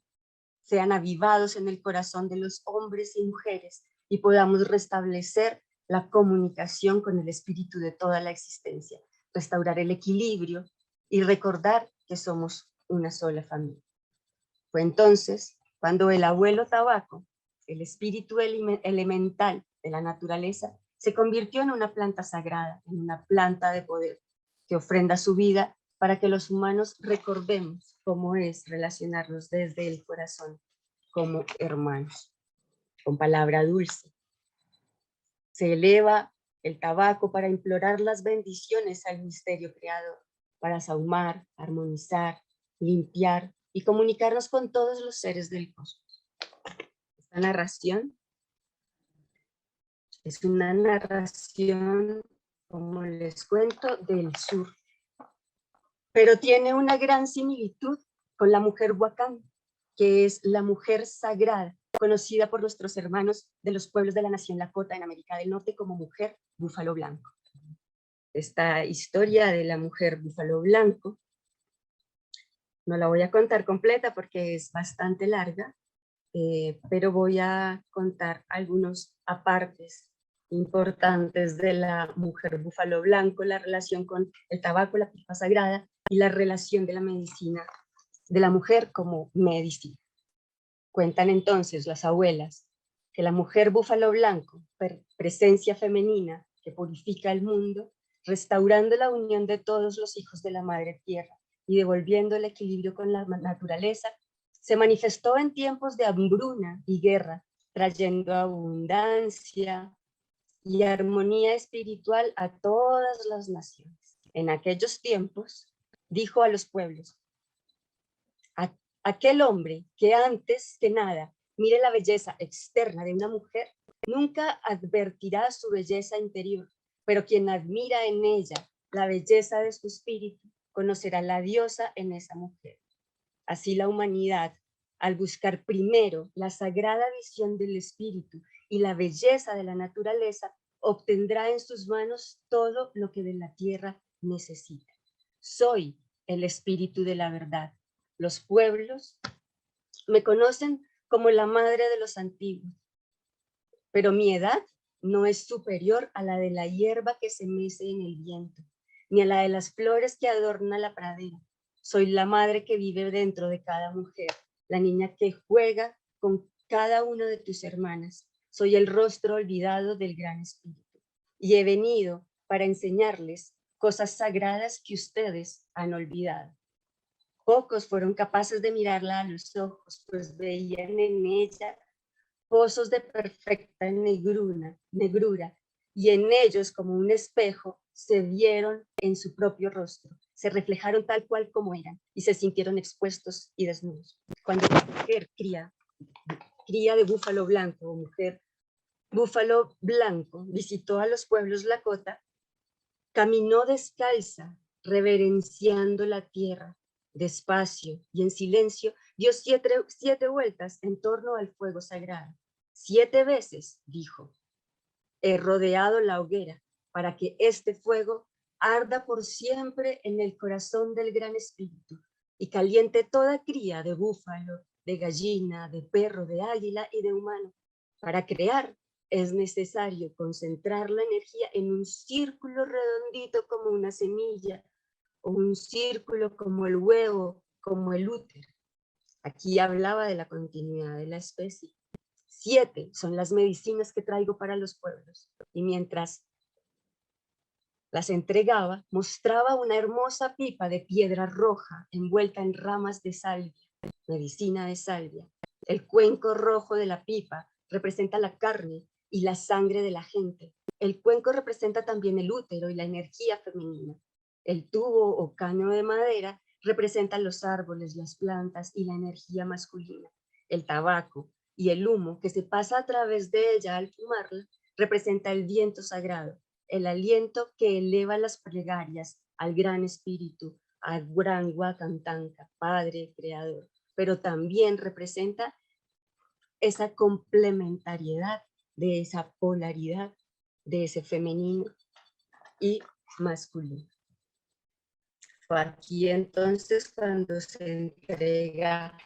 sean avivados en el corazón de los hombres y mujeres y podamos restablecer la comunicación con el espíritu de toda la existencia, restaurar el equilibrio y recordar que somos una sola familia. Fue entonces cuando el abuelo Tabaco, el espíritu elemental de la naturaleza, se convirtió en una planta sagrada, en una planta de poder que ofrenda su vida para que los humanos recordemos cómo es relacionarnos desde el corazón como hermanos, con palabra dulce. Se eleva el tabaco para implorar las bendiciones al misterio creador, para sahumar, armonizar, limpiar y comunicarnos con todos los seres del cosmos. Esta narración es una narración, como les cuento, del sur, pero tiene una gran similitud con la mujer Huacán, que es la mujer sagrada, conocida por nuestros hermanos de los pueblos de la nación Lakota en América del Norte como mujer búfalo blanco. Esta historia de la mujer búfalo blanco no la voy a contar completa porque es bastante larga, pero voy a contar algunos apartes importantes de la mujer búfalo blanco, la relación con el tabaco, la pipa sagrada y la relación de la medicina, de la mujer como medicina. Cuentan entonces las abuelas que la mujer búfalo blanco, presencia femenina que purifica el mundo, restaurando la unión de todos los hijos de la madre tierra y devolviendo el equilibrio con la naturaleza, se manifestó en tiempos de hambruna y guerra, trayendo abundancia y armonía espiritual a todas las naciones. En aquellos tiempos, dijo a los pueblos: aquel hombre que antes que nada mire la belleza externa de una mujer, nunca advertirá su belleza interior, pero quien admira en ella la belleza de su espíritu, conocerá la diosa en esa mujer. Así la humanidad, al buscar primero la sagrada visión del espíritu y la belleza de la naturaleza, obtendrá en sus manos todo lo que de la tierra necesita. Soy el espíritu de la verdad. Los pueblos me conocen como la madre de los antiguos, pero mi edad no es superior a la de la hierba que se mece en el viento, ni a la de las flores que adornan la pradera. Soy la madre que vive dentro de cada mujer, la niña que juega con cada una de tus hermanas. Soy el rostro olvidado del gran espíritu y he venido para enseñarles cosas sagradas que ustedes han olvidado. Pocos fueron capaces de mirarla a los ojos, pues veían en ella pozos de perfecta negrura, y en ellos, como un espejo, se vieron en su propio rostro, se reflejaron tal cual como eran, y se sintieron expuestos y desnudos. Cuando la mujer cría de búfalo blanco o mujer búfalo blanco visitó a los pueblos Lakota, caminó descalza, reverenciando la tierra, despacio y en silencio, dio siete vueltas en torno al fuego sagrado. 7 veces, dijo, he rodeado la hoguera para que este fuego arda por siempre en el corazón del gran espíritu y caliente toda cría de búfalo, de gallina, de perro, de águila y de humano. Para crear es necesario concentrar la energía en un círculo redondito como una semilla, o un círculo como el huevo, como el útero. Aquí hablaba de la continuidad de la especie. 7 son las medicinas que traigo para los pueblos. Y mientras las entregaba, mostraba una hermosa pipa de piedra roja envuelta en ramas de salvia, medicina de salvia. El cuenco rojo de la pipa representa la carne y la sangre de la gente. El cuenco representa también el útero y la energía femenina. El tubo o caño de madera representa los árboles, las plantas y la energía masculina. El tabaco y el humo que se pasa a través de ella al fumarla representa el viento sagrado, el aliento que eleva las plegarias al gran espíritu, al gran Wakantanka, Padre Creador, pero también representa esa complementariedad de esa polaridad de ese femenino y masculino. Aquí entonces cuando se entrega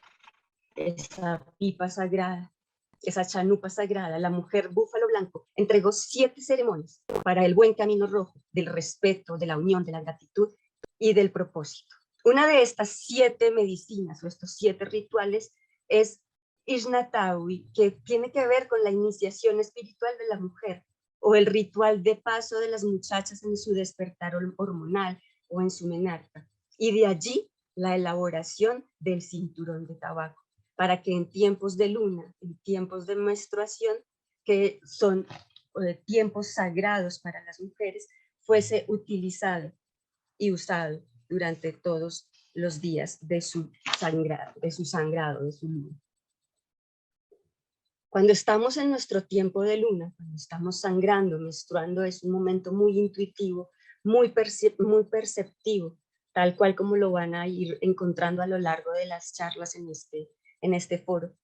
esa pipa sagrada, esa chanupa sagrada, la mujer búfalo blanco entregó 7 ceremonias para el buen camino rojo, del respeto, de la unión, de la gratitud y del propósito. Una de estas 7 medicinas o estos 7 rituales es Ishnatawi, que tiene que ver con la iniciación espiritual de la mujer o el ritual de paso de las muchachas en su despertar hormonal o en su menarca. Y de allí la elaboración del cinturón de tabaco, para que en tiempos de luna, en tiempos de menstruación, que son tiempos sagrados para las mujeres, fuese utilizado y usado durante todos los días de su sangrado, de su luna. Cuando estamos en nuestro tiempo de luna, cuando estamos sangrando, menstruando, es un momento muy intuitivo, muy perceptivo, tal cual como lo van a ir encontrando a lo largo de las charlas en este foro.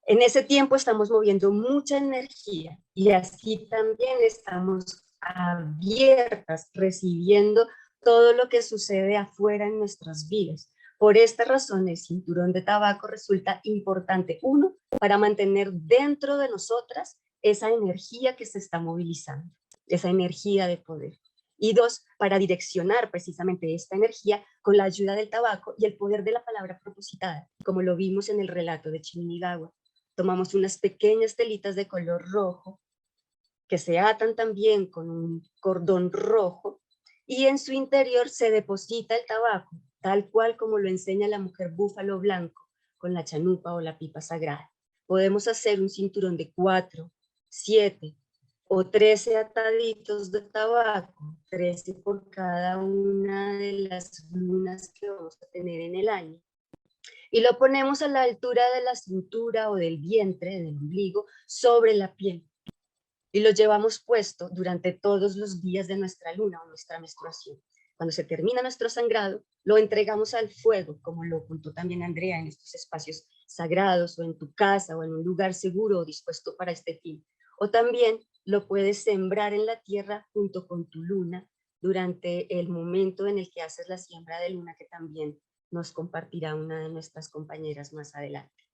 En ese tiempo estamos moviendo mucha energía y así también estamos abiertas, recibiendo todo lo que sucede afuera en nuestras vidas. Por esta razón, el cinturón de tabaco resulta importante, 1, para mantener dentro de nosotras esa energía que se está movilizando, esa energía de poder. Y 2, para direccionar precisamente esta energía con la ayuda del tabaco y el poder de la palabra propositada, como lo vimos en el relato de Chiminigawa. Tomamos unas pequeñas telitas de color rojo que se atan también con un cordón rojo y en su interior se deposita el tabaco, tal cual como lo enseña la mujer búfalo blanco con la chanupa o la pipa sagrada. Podemos hacer un cinturón de 4, 7 o 13 ataditos de tabaco, 13 por cada una de las lunas que vamos a tener en el año. Y lo ponemos a la altura de la cintura o del vientre, del ombligo, sobre la piel. Y lo llevamos puesto durante todos los días de nuestra luna o nuestra menstruación. Cuando se termina nuestro sangrado, lo entregamos al fuego, como lo contó también Andrea, en estos espacios sagrados o en tu casa o en un lugar seguro o dispuesto para este fin. O también lo puedes sembrar en la tierra junto con tu luna durante el momento en el que haces la siembra de luna, que también nos compartirá una de nuestras compañeras más adelante.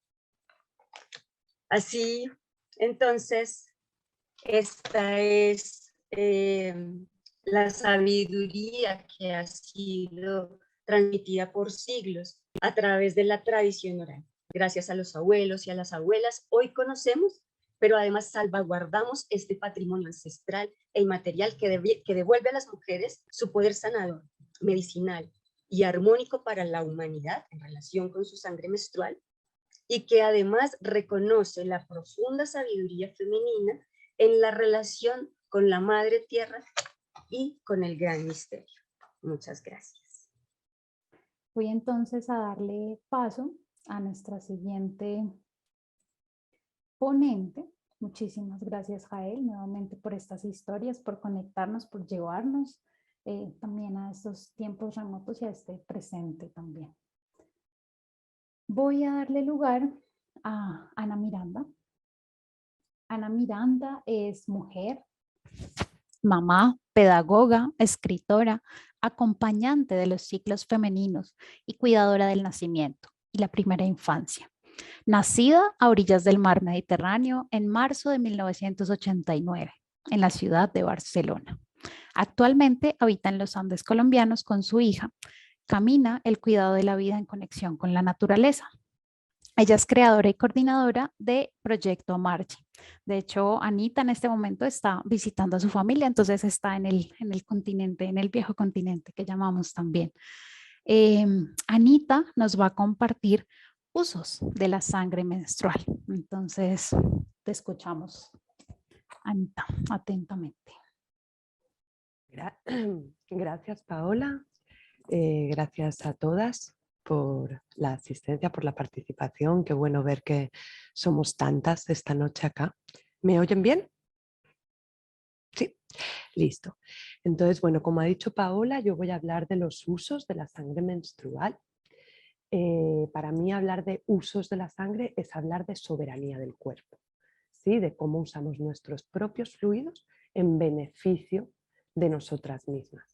Así, entonces, esta es la sabiduría que ha sido transmitida por siglos a través de la tradición oral. Gracias a los abuelos y a las abuelas, hoy conocemos, pero además salvaguardamos este patrimonio ancestral e inmaterial que devuelve a las mujeres su poder sanador, medicinal y armónico para la humanidad en relación con su sangre menstrual, y que además reconoce la profunda sabiduría femenina en la relación con la Madre Tierra y con el gran misterio. Muchas gracias. Voy entonces a darle paso a nuestra siguiente ponente. Muchísimas gracias, Jael, nuevamente por estas historias, por conectarnos, por llevarnos también a estos tiempos remotos y a este presente también. Voy a darle lugar a Ana Miranda. Ana Miranda es mujer, mamá, pedagoga, escritora, acompañante de los ciclos femeninos y cuidadora del nacimiento y la primera infancia. Nacida a orillas del mar Mediterráneo en marzo de 1989 en la ciudad de Barcelona. Actualmente habita en los Andes colombianos con su hija. Camina el cuidado de la vida en conexión con la naturaleza. Ella es creadora y coordinadora de Proyecto Marche. De hecho, Anita en este momento está visitando a su familia, entonces está en el continente, en el viejo continente que llamamos también. Anita nos va a compartir usos de la sangre menstrual. Entonces, te escuchamos, Anita, atentamente. Gracias, Paola. Gracias a todas por la asistencia, por la participación. Qué bueno ver que somos tantas esta noche acá. ¿Me oyen bien? Sí, listo. Entonces, bueno, como ha dicho Paola, yo voy a hablar de los usos de la sangre menstrual. Para mí hablar de usos de la sangre es hablar de soberanía del cuerpo, ¿sí? De cómo usamos nuestros propios fluidos en beneficio de nosotras mismas.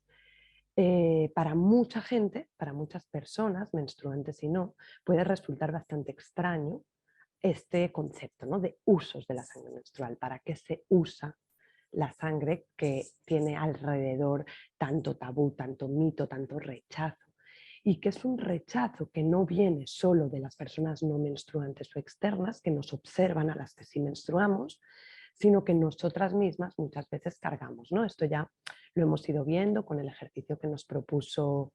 Para mucha gente, para muchas personas, menstruantes y no, puede resultar bastante extraño este concepto, ¿no? De usos de la sangre menstrual. ¿Para qué se usa la sangre que tiene alrededor tanto tabú, tanto mito, tanto rechazo? Y que es un rechazo que no viene solo de las personas no menstruantes o externas que nos observan a las que sí menstruamos, sino que nosotras mismas muchas veces cargamos, ¿no? Esto ya lo hemos ido viendo con el ejercicio que nos propuso,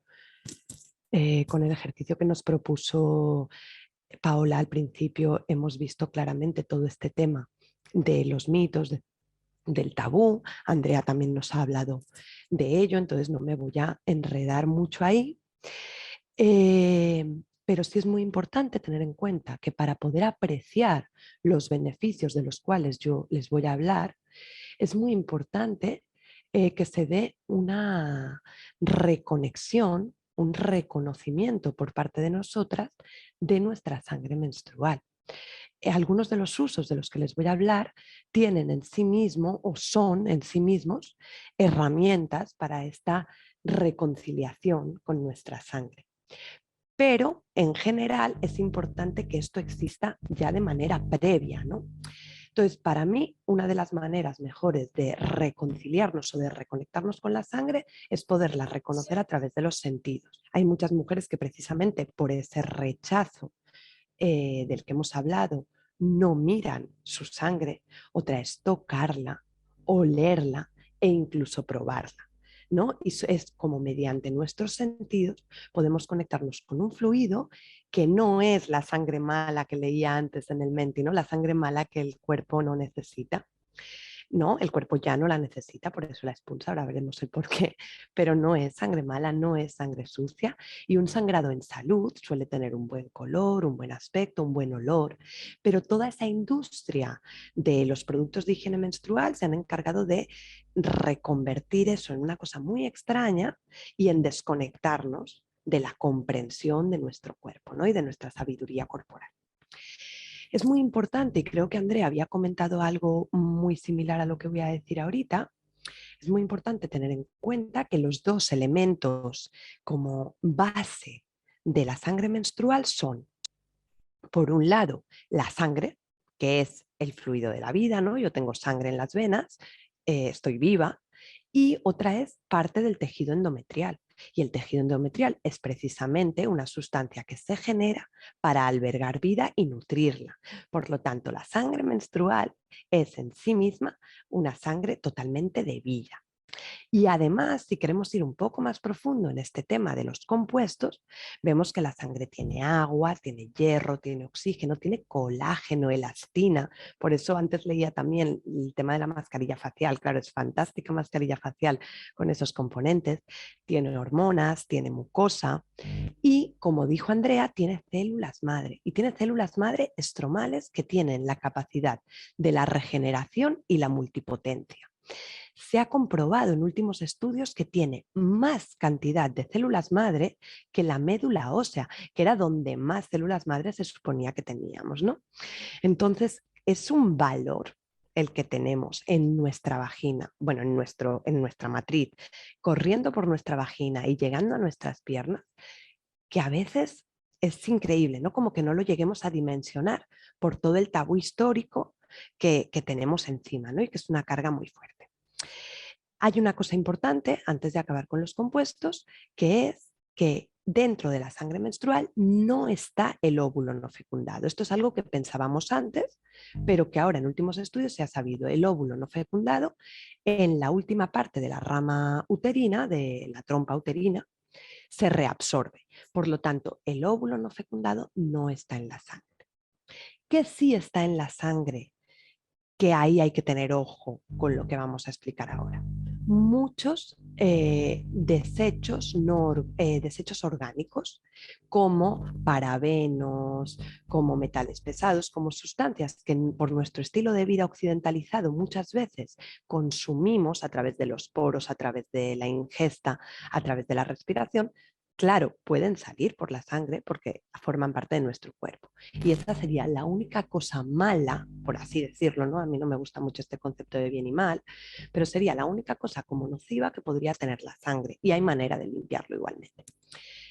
Paola al principio. Hemos visto claramente todo este tema de los mitos, del tabú. Andrea también nos ha hablado de ello, entonces no me voy a enredar mucho ahí. Pero sí es muy importante tener en cuenta que para poder apreciar los beneficios de los cuales yo les voy a hablar, es muy importante que se dé una reconexión, un reconocimiento por parte de nosotras de nuestra sangre menstrual. Algunos de los usos de los que les voy a hablar tienen en sí mismo o son en sí mismos herramientas para esta reconciliación con nuestra sangre. Pero en general es importante que esto exista ya de manera previa, ¿no? Entonces, para mí, una de las maneras mejores de reconciliarnos o de reconectarnos con la sangre es poderla reconocer a través de los sentidos. Hay muchas mujeres que precisamente por ese rechazo del que hemos hablado no miran su sangre. Otra es tocarla, olerla e incluso probarla, ¿no? Y es como mediante nuestros sentidos podemos conectarnos con un fluido que no es la sangre mala que leía antes en el Menti, ¿no? La sangre mala que el cuerpo no necesita. No, el cuerpo ya no la necesita, por eso la expulsa, ahora veremos el por qué, pero no es sangre mala, no es sangre sucia, y un sangrado en salud suele tener un buen color, un buen aspecto, un buen olor, pero toda esa industria de los productos de higiene menstrual se han encargado de reconvertir eso en una cosa muy extraña y en desconectarnos de la comprensión de nuestro cuerpo, ¿no? Y de nuestra sabiduría corporal. Es muy importante, y creo que Andrea había comentado algo muy similar a lo que voy a decir ahorita. Es muy importante tener en cuenta que los dos elementos como base de la sangre menstrual son, por un lado, la sangre, que es el fluido de la vida, ¿no? Yo tengo sangre en las venas, estoy viva, y otra es parte del tejido endometrial. Y el tejido endometrial es precisamente una sustancia que se genera para albergar vida y nutrirla. Por lo tanto, la sangre menstrual es en sí misma una sangre totalmente de vida. Y además, si queremos ir un poco más profundo en este tema de los compuestos, vemos que la sangre tiene agua, tiene hierro, tiene oxígeno, tiene colágeno, elastina. Por eso antes leía también el tema de la mascarilla facial. Claro, es fantástica mascarilla facial con esos componentes. Tiene hormonas, tiene mucosa y, como dijo Andrea, tiene células madre. Y tiene células madre estromales que tienen la capacidad de la regeneración y la multipotencia. Se ha comprobado en últimos estudios que tiene más cantidad de células madre que la médula ósea, que era donde más células madre se suponía que teníamos, ¿no? Entonces, es un valor el que tenemos en nuestra vagina, bueno, en nuestra matriz, corriendo por nuestra vagina y llegando a nuestras piernas, que a veces es increíble, ¿no? Como que no lo lleguemos a dimensionar por todo el tabú histórico que tenemos encima, ¿no? Y que es una carga muy fuerte. Hay una cosa importante antes de acabar con los compuestos, que es que dentro de la sangre menstrual no está el óvulo no fecundado. Esto es algo que pensábamos antes, pero que ahora en últimos estudios se ha sabido. El óvulo no fecundado en la última parte de la rama uterina, de la trompa uterina, se reabsorbe. Por lo tanto, el óvulo no fecundado no está en la sangre. ¿Qué sí está en la sangre? Que ahí hay que tener ojo con lo que vamos a explicar ahora. Muchos desechos, desechos orgánicos, como parabenos, como metales pesados, como sustancias que por nuestro estilo de vida occidentalizado muchas veces consumimos a través de los poros, a través de la ingesta, a través de la respiración. Claro, pueden salir por la sangre porque forman parte de nuestro cuerpo. Y esta sería la única cosa mala, por así decirlo, ¿no? A mí no me gusta mucho este concepto de bien y mal, pero sería la única cosa como nociva que podría tener la sangre. Y hay manera de limpiarlo igualmente.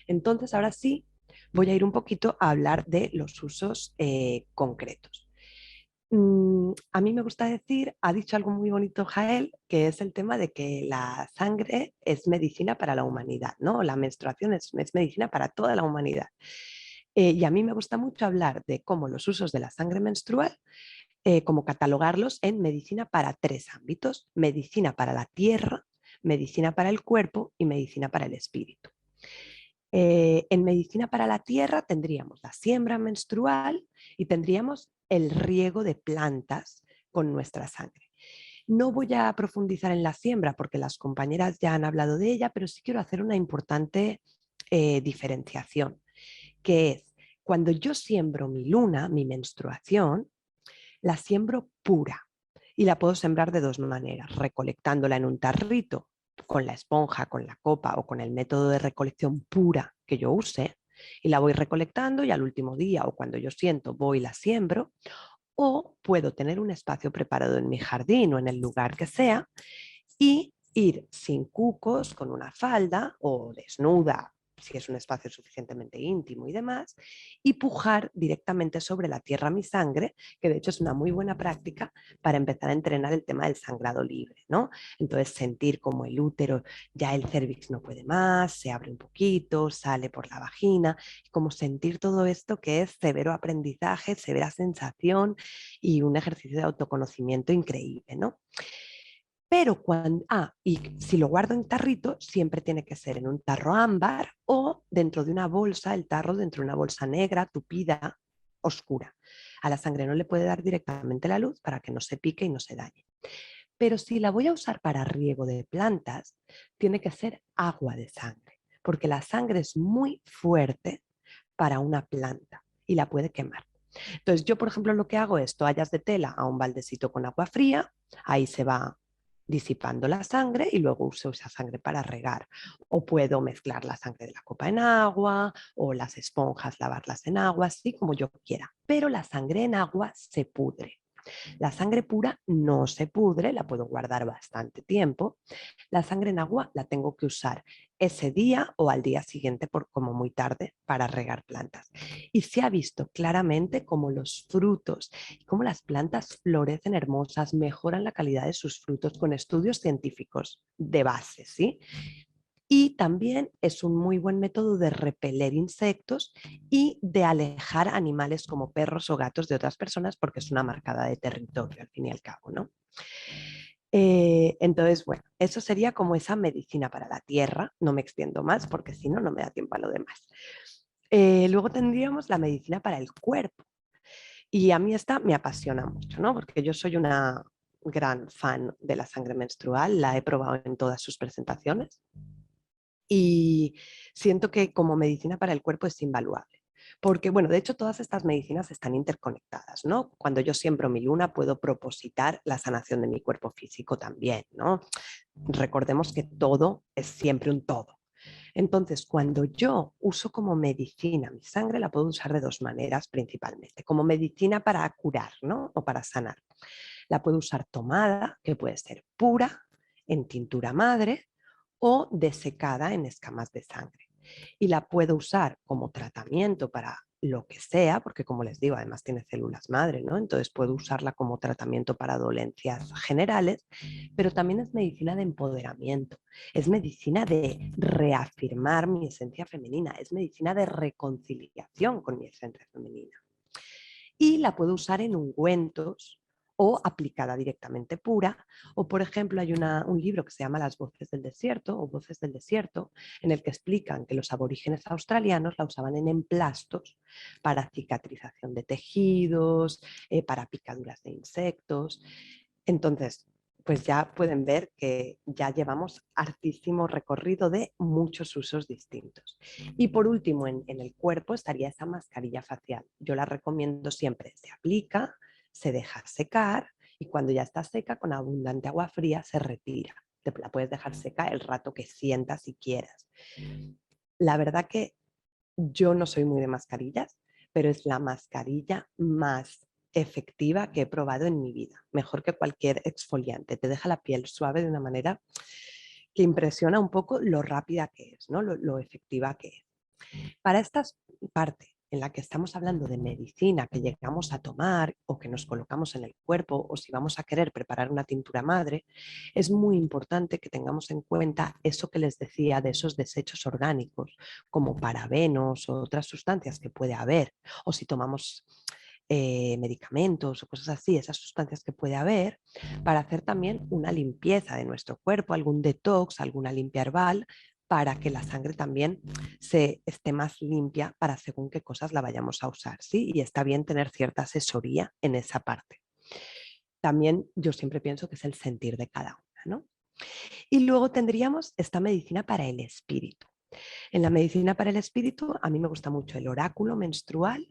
Entonces, ahora sí, voy a ir un poquito a hablar de los usos concretos. A mí me gusta decir, ha dicho algo muy bonito Jael, que es el tema de que la sangre es medicina para la humanidad, ¿no? La menstruación es medicina para toda la humanidad. Y a mí me gusta mucho hablar de cómo los usos de la sangre menstrual, como catalogarlos en medicina para 3 ámbitos: medicina para la tierra, medicina para el cuerpo y medicina para el espíritu. En medicina para la tierra tendríamos la siembra menstrual y tendríamos el riego de plantas con nuestra sangre. No voy a profundizar en la siembra porque las compañeras ya han hablado de ella, pero sí quiero hacer una importante diferenciación, que es cuando yo siembro mi luna, mi menstruación, la siembro pura y la puedo sembrar de 2 maneras: recolectándola en un tarrito con la esponja, con la copa o con el método de recolección pura que yo use, y la voy recolectando y al último día o cuando yo siento voy y la siembro. O puedo tener un espacio preparado en mi jardín o en el lugar que sea y ir sin cucos, con una falda o desnuda, si es un espacio suficientemente íntimo y demás, y pujar directamente sobre la tierra mi sangre, que de hecho es una muy buena práctica para empezar a entrenar el tema del sangrado libre, ¿no? Entonces sentir como el útero, ya el cérvix no puede más, se abre un poquito, sale por la vagina, como sentir todo esto que es severo aprendizaje, severa sensación y un ejercicio de autoconocimiento increíble, ¿no? Pero y si lo guardo en tarrito, siempre tiene que ser en un tarro ámbar o dentro de una bolsa, el tarro dentro de una bolsa negra, tupida, oscura. A la sangre no le puede dar directamente la luz para que no se pique y no se dañe. Pero si la voy a usar para riego de plantas, tiene que ser agua de sangre, porque la sangre es muy fuerte para una planta y la puede quemar. Entonces yo, por ejemplo, lo que hago es toallas de tela a un baldecito con agua fría, ahí se va disipando la sangre y luego uso esa sangre para regar. O puedo mezclar la sangre de la copa en agua o las esponjas lavarlas en agua, así como yo quiera. Pero la sangre en agua se pudre. La sangre pura no se pudre, la puedo guardar bastante tiempo. La sangre en agua la tengo que usar ese día o al día siguiente, por como muy tarde, para regar plantas. Y se ha visto claramente cómo los frutos, cómo las plantas florecen hermosas, mejoran la calidad de sus frutos con estudios científicos de base, ¿sí? Y también es un muy buen método de repeler insectos y de alejar animales como perros o gatos de otras personas, porque es una marcada de territorio al fin y al cabo, ¿no? Entonces, bueno, eso sería como esa medicina para la tierra. No me extiendo más porque si no, no me da tiempo a lo demás. Luego tendríamos la medicina para el cuerpo. Y a mí esta me apasiona mucho, ¿no? Porque yo soy una gran fan de la sangre menstrual, la he probado en todas sus presentaciones y siento que como medicina para el cuerpo es invaluable. Porque, bueno, de hecho todas estas medicinas están interconectadas, ¿no? Cuando yo siembro mi luna puedo propositar la sanación de mi cuerpo físico también, ¿no? Recordemos que todo es siempre un todo. Entonces, cuando yo uso como medicina mi sangre, la puedo usar de 2 maneras principalmente. Como medicina para curar, ¿no? O para sanar. La puedo usar tomada, que puede ser pura, en tintura madre, o desecada en escamas de sangre. Y la puedo usar como tratamiento para lo que sea, porque como les digo, además tiene células madre, ¿no? Entonces puedo usarla como tratamiento para dolencias generales, pero también es medicina de empoderamiento, es medicina de reafirmar mi esencia femenina, es medicina de reconciliación con mi esencia femenina. Y la puedo usar en ungüentos o aplicada directamente pura, o por ejemplo hay un libro que se llama Las voces del desierto o Voces del desierto, en el que explican que los aborígenes australianos la usaban en emplastos para cicatrización de tejidos, para picaduras de insectos. Entonces, pues ya pueden ver que ya llevamos hartísimo recorrido de muchos usos distintos. Y por último, en el cuerpo estaría esa mascarilla facial. Yo la recomiendo siempre, se aplica, se deja secar y cuando ya está seca con abundante agua fría se retira. Te la puedes dejar seca el rato que sientas y quieras. La verdad que yo no soy muy de mascarillas, pero es la mascarilla más efectiva que he probado en mi vida. Mejor que cualquier exfoliante. Te deja la piel suave de una manera que impresiona un poco lo rápida que es, ¿no? Lo efectiva que es. Para esta parte en la que estamos hablando de medicina que llegamos a tomar o que nos colocamos en el cuerpo o si vamos a querer preparar una tintura madre, es muy importante que tengamos en cuenta eso que les decía de esos desechos orgánicos como parabenos o otras sustancias que puede haber, o si tomamos medicamentos o cosas así, esas sustancias que puede haber, para hacer también una limpieza de nuestro cuerpo, algún detox, alguna limpia herbal, para que la sangre también se esté más limpia para según qué cosas la vayamos a usar, ¿sí? Y está bien tener cierta asesoría en esa parte. También yo siempre pienso que es el sentir de cada una, ¿no? Y luego tendríamos esta medicina para el espíritu. En la medicina para el espíritu a mí me gusta mucho el oráculo menstrual,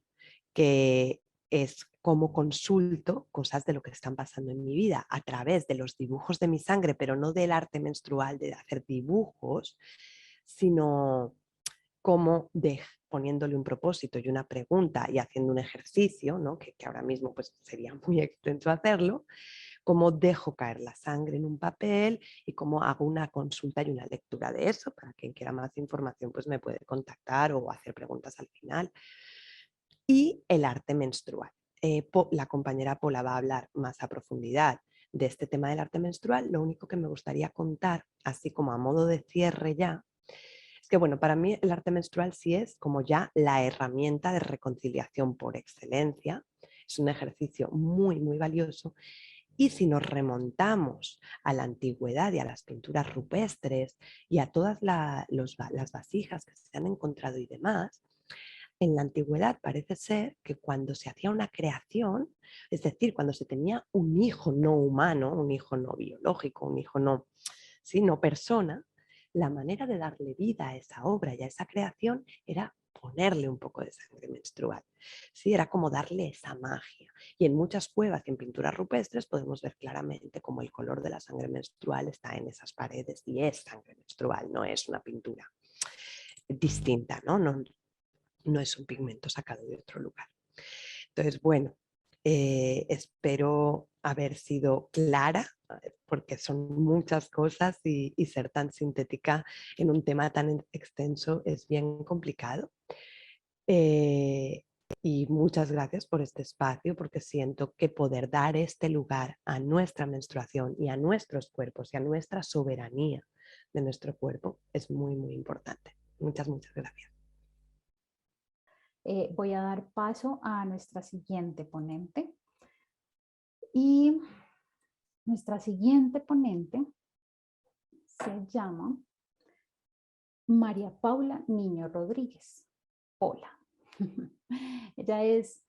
que es como consulto cosas de lo que están pasando en mi vida a través de los dibujos de mi sangre, pero no del arte menstrual de hacer dibujos, sino como poniéndole un propósito y una pregunta y haciendo un ejercicio, ¿no? que ahora mismo pues, sería muy extenso hacerlo, cómo dejo caer la sangre en un papel y cómo hago una consulta y una lectura de eso. Para quien quiera más información pues me puede contactar o hacer preguntas al final. Y el arte menstrual. La compañera Paula va a hablar más a profundidad de este tema del arte menstrual. Lo único que me gustaría contar, así como a modo de cierre ya, es que bueno, para mí el arte menstrual sí es como ya la herramienta de reconciliación por excelencia. Es un ejercicio muy, muy valioso. Y si nos remontamos a la antigüedad y a las pinturas rupestres y a todas las vasijas que se han encontrado y demás, en la antigüedad parece ser que cuando se hacía una creación, es decir, cuando se tenía un hijo no humano, un hijo no biológico, un hijo no, ¿sí? no persona, la manera de darle vida a esa obra y a esa creación era ponerle un poco de sangre menstrual. ¿Sí? Era como darle esa magia. Y en muchas cuevas y en pinturas rupestres podemos ver claramente cómo el color de la sangre menstrual está en esas paredes y es sangre menstrual, no es una pintura distinta, no es un pigmento sacado de otro lugar. Entonces, bueno, espero haber sido clara, porque son muchas cosas y ser tan sintética en un tema tan extenso es bien complicado. Y muchas gracias por este espacio, porque siento que poder dar este lugar a nuestra menstruación y a nuestros cuerpos y a nuestra soberanía de nuestro cuerpo es muy, muy importante. Muchas, muchas gracias. Voy a dar paso a nuestra siguiente ponente. Y nuestra siguiente ponente se llama María Paula Niño Rodríguez. Hola. Ella es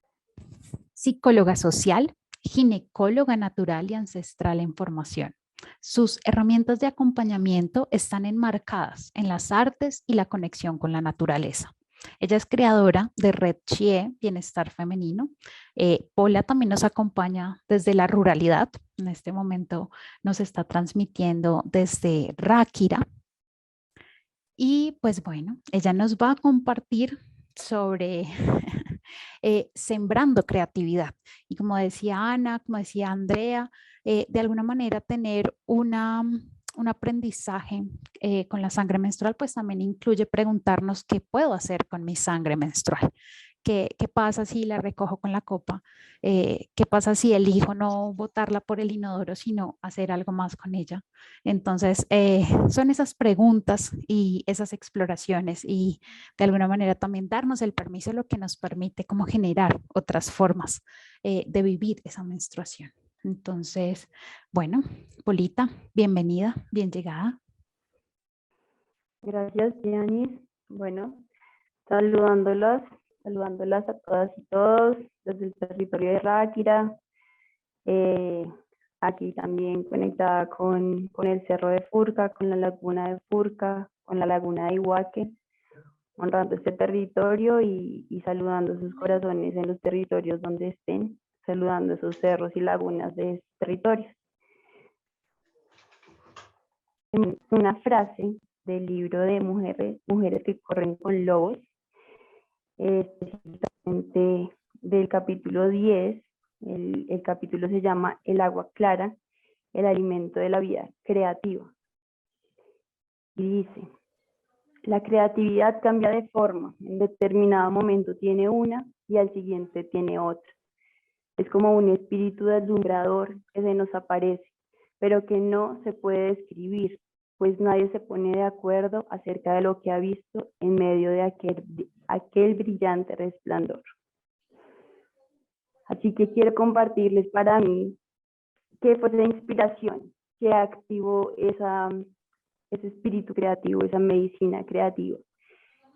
psicóloga social, ginecóloga natural y ancestral en formación. Sus herramientas de acompañamiento están enmarcadas en las artes y la conexión con la naturaleza. Ella es creadora de Red Chie, Bienestar Femenino. Paula también nos acompaña desde la ruralidad. En este momento nos está transmitiendo desde Ráquira. Y pues bueno, ella nos va a compartir sobre sembrando creatividad. Y como decía Ana, como decía Andrea, de alguna manera tener un aprendizaje con la sangre menstrual, pues también incluye preguntarnos qué puedo hacer con mi sangre menstrual, ¿Qué pasa si la recojo con la copa? ¿Qué pasa si elijo no botarla por el inodoro, sino hacer algo más con ella? Entonces, son esas preguntas y esas exploraciones y de alguna manera también darnos el permiso, lo que nos permite como generar otras formas de vivir esa menstruación. Entonces, bueno, Polita, bienvenida, bien llegada. Gracias, Yanis. Bueno, saludándolas a todas y todos desde el territorio de Ráquira, aquí también conectada con el Cerro de Furca, con la Laguna de Furca, con la Laguna de Iguaque, honrando este territorio y saludando sus corazones en los territorios donde estén, saludando esos cerros y lagunas de estos territorios. Una frase del libro de Mujeres que corren con lobos, específicamente del capítulo 10, el capítulo se llama El agua clara, el alimento de la vida creativa. Y dice, la creatividad cambia de forma, en determinado momento tiene una y al siguiente tiene otra. Es como un espíritu deslumbrador que se nos aparece, pero que no se puede describir, pues nadie se pone de acuerdo acerca de lo que ha visto en medio de aquel brillante resplandor. Así que quiero compartirles para mí qué fue la inspiración que activó ese espíritu creativo, esa medicina creativa,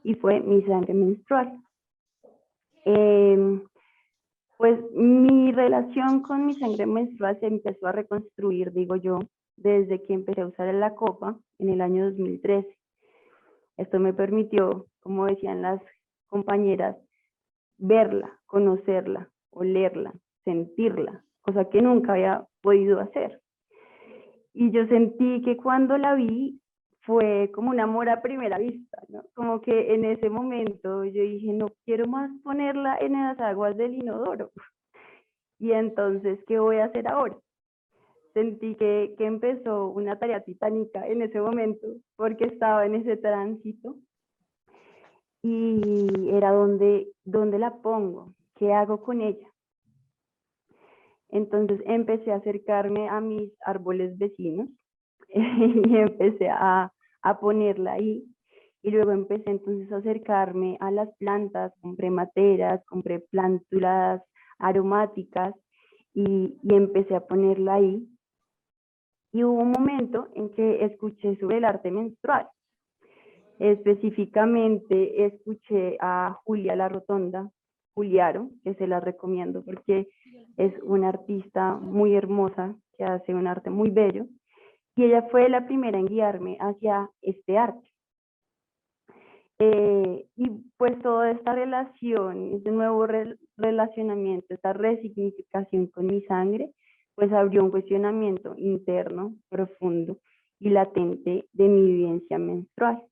y fue mi sangre menstrual. Pues mi relación con mi sangre menstrual se empezó a reconstruir, digo yo, desde que empecé a usar la copa en el año 2013. Esto me permitió, como decían las compañeras, verla, conocerla, olerla, sentirla, cosa que nunca había podido hacer. Y yo sentí que cuando la vi fue como un amor a primera vista, ¿no? Como que en ese momento yo dije, no quiero más ponerla en las aguas del inodoro. Y entonces, ¿qué voy a hacer ahora? Sentí que empezó una tarea titánica en ese momento, porque estaba en ese tránsito. Y era ¿dónde la pongo? ¿Qué hago con ella? Entonces empecé a acercarme a mis árboles vecinos y empecé a ponerla ahí. Y luego empecé entonces a acercarme a las plantas, compré materas, compré plántulas aromáticas y empecé a ponerla ahí. Y hubo un momento en que escuché sobre el arte menstrual. Específicamente escuché a Julia La Rotonda, Juliaro, que se la recomiendo porque es una artista muy hermosa que hace un arte muy bello. Y ella fue la primera en guiarme hacia este arte. Y pues toda esta relación, este nuevo relacionamiento, esta resignificación con mi sangre, pues abrió un cuestionamiento interno, profundo y latente de mi vivencia menstrual.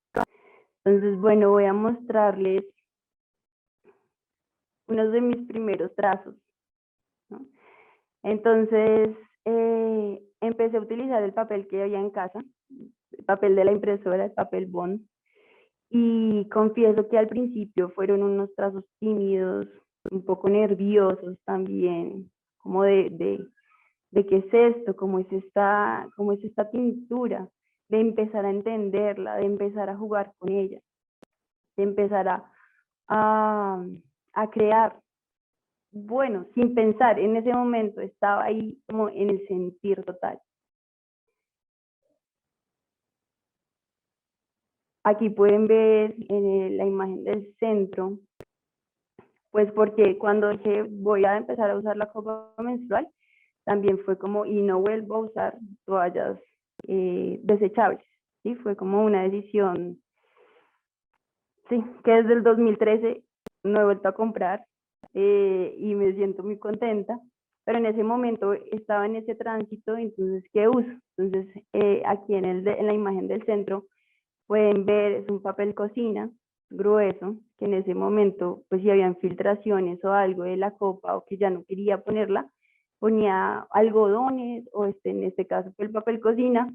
Entonces, bueno, voy a mostrarles uno de mis primeros trazos, ¿no? Entonces, empecé a utilizar el papel que había en casa, el papel de la impresora, el papel bond, y confieso que al principio fueron unos trazos tímidos, un poco nerviosos también, como de qué es esto, cómo es esta tintura, de empezar a entenderla, de empezar a jugar con ella, de empezar a crear. Bueno, sin pensar, en ese momento estaba ahí como en el sentir total. Aquí pueden ver la imagen del centro, pues porque cuando dije voy a empezar a usar la copa menstrual, también fue como, y no vuelvo a usar toallas desechables, ¿sí? Fue como una decisión, sí, que desde el 2013 no he vuelto a comprar y me siento muy contenta, pero en ese momento estaba en ese tránsito, entonces, ¿qué uso? Entonces, aquí en la imagen del centro, pueden ver, es un papel cocina grueso, que en ese momento, pues si habían filtraciones o algo de la copa o que ya no quería ponerla, ponía algodones o en este caso fue el papel cocina.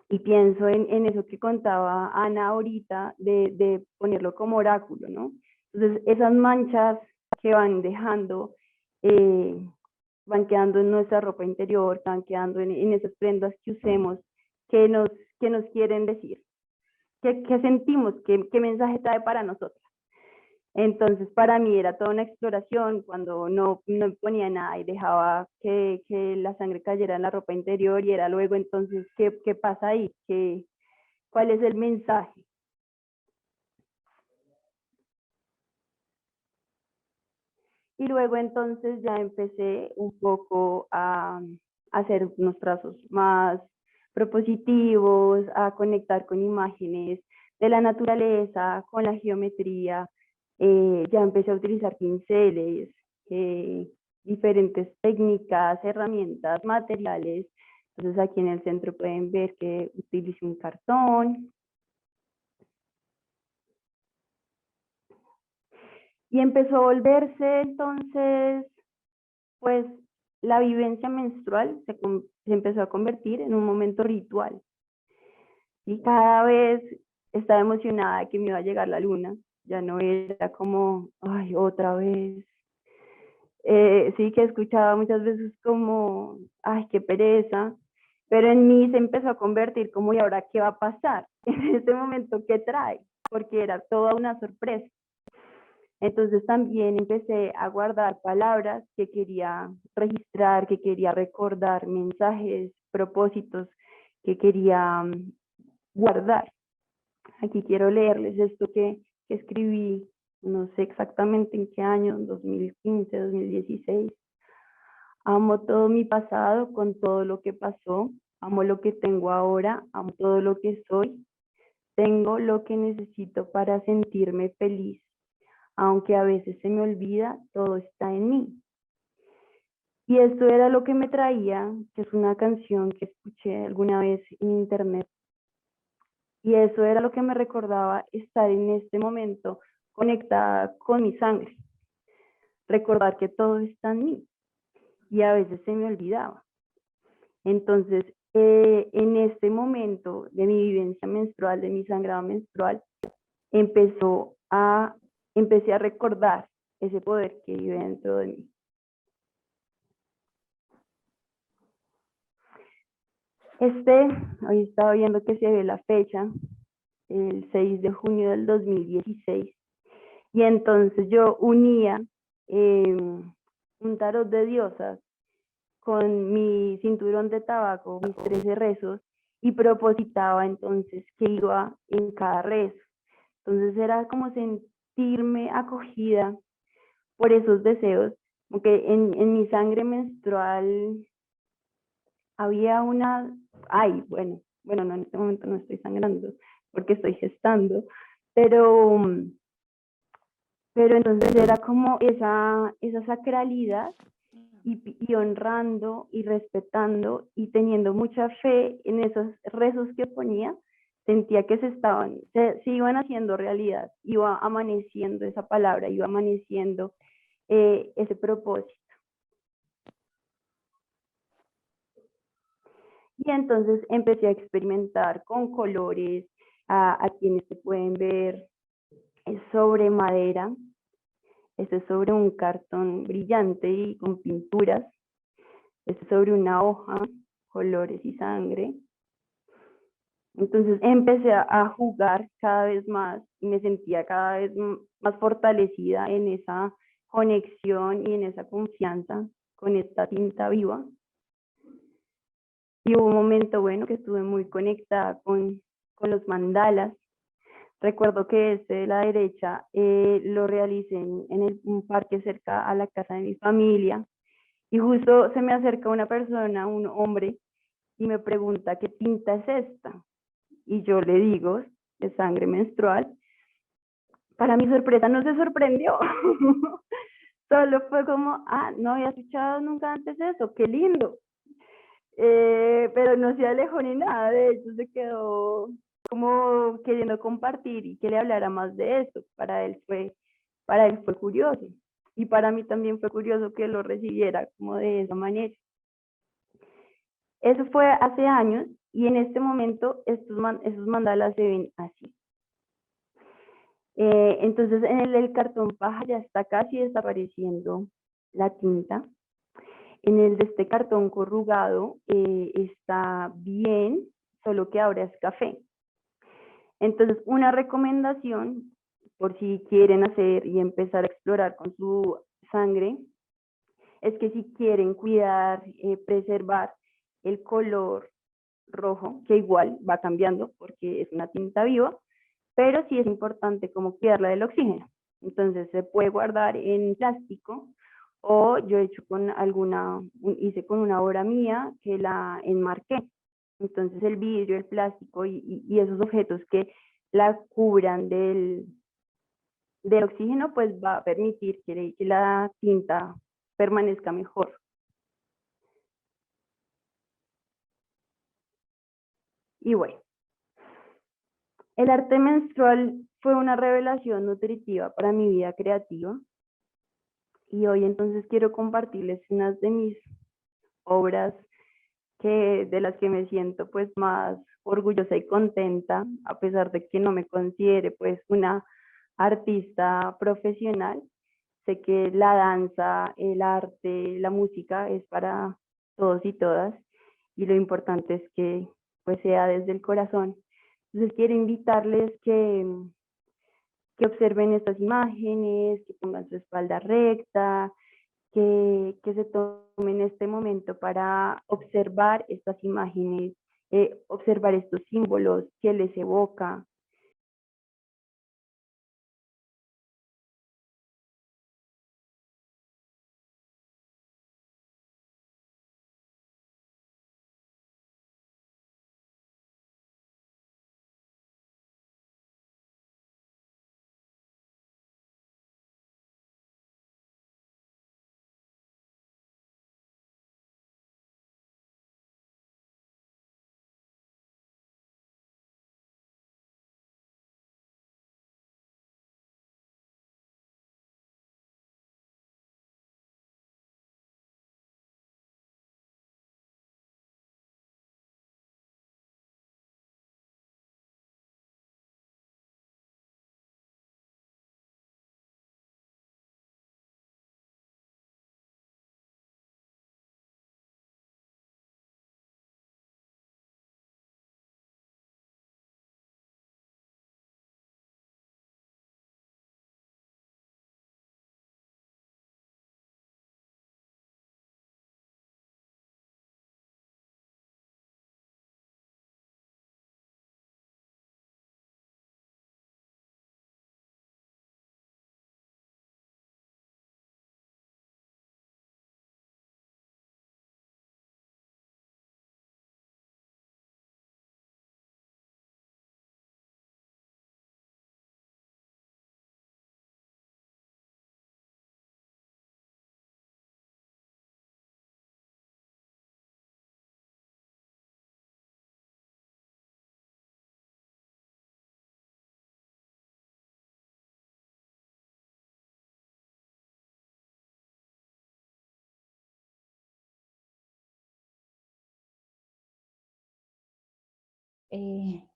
Y pienso en eso que contaba Ana ahorita de ponerlo como oráculo, ¿no? Entonces, esas manchas que van dejando, van quedando en nuestra ropa interior, van quedando en esas prendas que usemos, que nos quieren decir, qué sentimos, qué mensaje trae para nosotros. Entonces, para mí era toda una exploración cuando no ponía nada y dejaba que la sangre cayera en la ropa interior, y era luego entonces, ¿qué pasa ahí? ¿Cuál es el mensaje? Y luego entonces ya empecé un poco a hacer unos trazos más propositivos, a conectar con imágenes de la naturaleza, con la geometría. Ya empecé a utilizar pinceles, diferentes técnicas, herramientas, materiales. Entonces aquí en el centro pueden ver que utilicé un cartón. Y empezó a volverse entonces, pues la vivencia menstrual se empezó a convertir en un momento ritual. Y cada vez estaba emocionada de que me iba a llegar la luna. Ya no era como, ay, otra vez. Sí, que escuchaba muchas veces como, ay, qué pereza. Pero en mí se empezó a convertir como, ¿y ahora qué va a pasar? En este momento, ¿qué trae? Porque era toda una sorpresa. Entonces también empecé a guardar palabras que quería registrar, que quería recordar, mensajes, propósitos que quería guardar. Aquí quiero leerles esto que escribí, no sé exactamente en qué año, 2015, 2016. Amo todo mi pasado con todo lo que pasó, amo lo que tengo ahora, amo todo lo que soy, tengo lo que necesito para sentirme feliz. Aunque a veces se me olvida, todo está en mí. Y esto era lo que me traía, que es una canción que escuché alguna vez en internet. Y eso era lo que me recordaba estar en este momento conectada con mi sangre. Recordar que todo está en mí. Y a veces se me olvidaba. Entonces, en este momento de mi vivencia menstrual, de mi sangrado menstrual, empecé a recordar ese poder que vive dentro de mí. Hoy estaba viendo que se ve la fecha, el 6 de junio del 2016, y entonces yo unía un tarot de diosas con mi cinturón de tabaco, mis 13 rezos, y propositaba entonces que iba en cada rezo. Entonces era como sentirme acogida por esos deseos, porque en mi sangre menstrual había bueno, no, en este momento no estoy sangrando porque estoy gestando, pero entonces era como esa sacralidad y honrando y respetando y teniendo mucha fe en esos rezos que ponía. Sentía que se iban haciendo realidad, iba amaneciendo esa palabra, iba amaneciendo ese propósito. Y entonces empecé a experimentar con colores. Aquí en este pueden ver, es sobre madera, este es sobre un cartón brillante y con pinturas, este es sobre una hoja, colores y sangre. Entonces empecé a jugar cada vez más y me sentía cada vez más fortalecida en esa conexión y en esa confianza con esta tinta viva. Y hubo un momento, bueno, que estuve muy conectada con los mandalas. Recuerdo que este de la derecha lo realicé en un parque cerca a la casa de mi familia. Y justo se me acerca una persona, un hombre, y me pregunta, ¿qué tinta es esta? Y yo le digo, de sangre menstrual. Para mi sorpresa no se sorprendió. Solo fue como, no había escuchado nunca antes eso, qué lindo. Pero no se alejó ni nada, de hecho se quedó como queriendo compartir y que le hablara más de eso. Para él fue curioso, y para mí también fue curioso que lo recibiera como de esa manera. Eso fue hace años, y en este momento esos mandalas se ven así. Entonces en el cartón paja ya está casi desapareciendo la tinta. En el de este cartón corrugado está bien, solo que ahora es café. Entonces, una recomendación, por si quieren hacer y empezar a explorar con su sangre, es que si quieren cuidar, preservar el color rojo, que igual va cambiando porque es una tinta viva, pero sí es importante como cuidarla del oxígeno. Entonces se puede guardar en plástico, o yo he hecho con hice con una obra mía que la enmarqué. Entonces el vidrio, el plástico y esos objetos que la cubran del oxígeno, pues va a permitir que la tinta permanezca mejor. Y bueno, el arte menstrual fue una revelación nutritiva para mi vida creativa. Y hoy entonces quiero compartirles unas de mis obras de las que me siento pues más orgullosa y contenta, a pesar de que no me considere pues una artista profesional. Sé que la danza, el arte, la música es para todos y todas, y lo importante es que pues sea desde el corazón. Entonces quiero invitarles que observen estas imágenes, que pongan su espalda recta, que se tomen este momento para observar estas imágenes, observar estos símbolos que les evoca.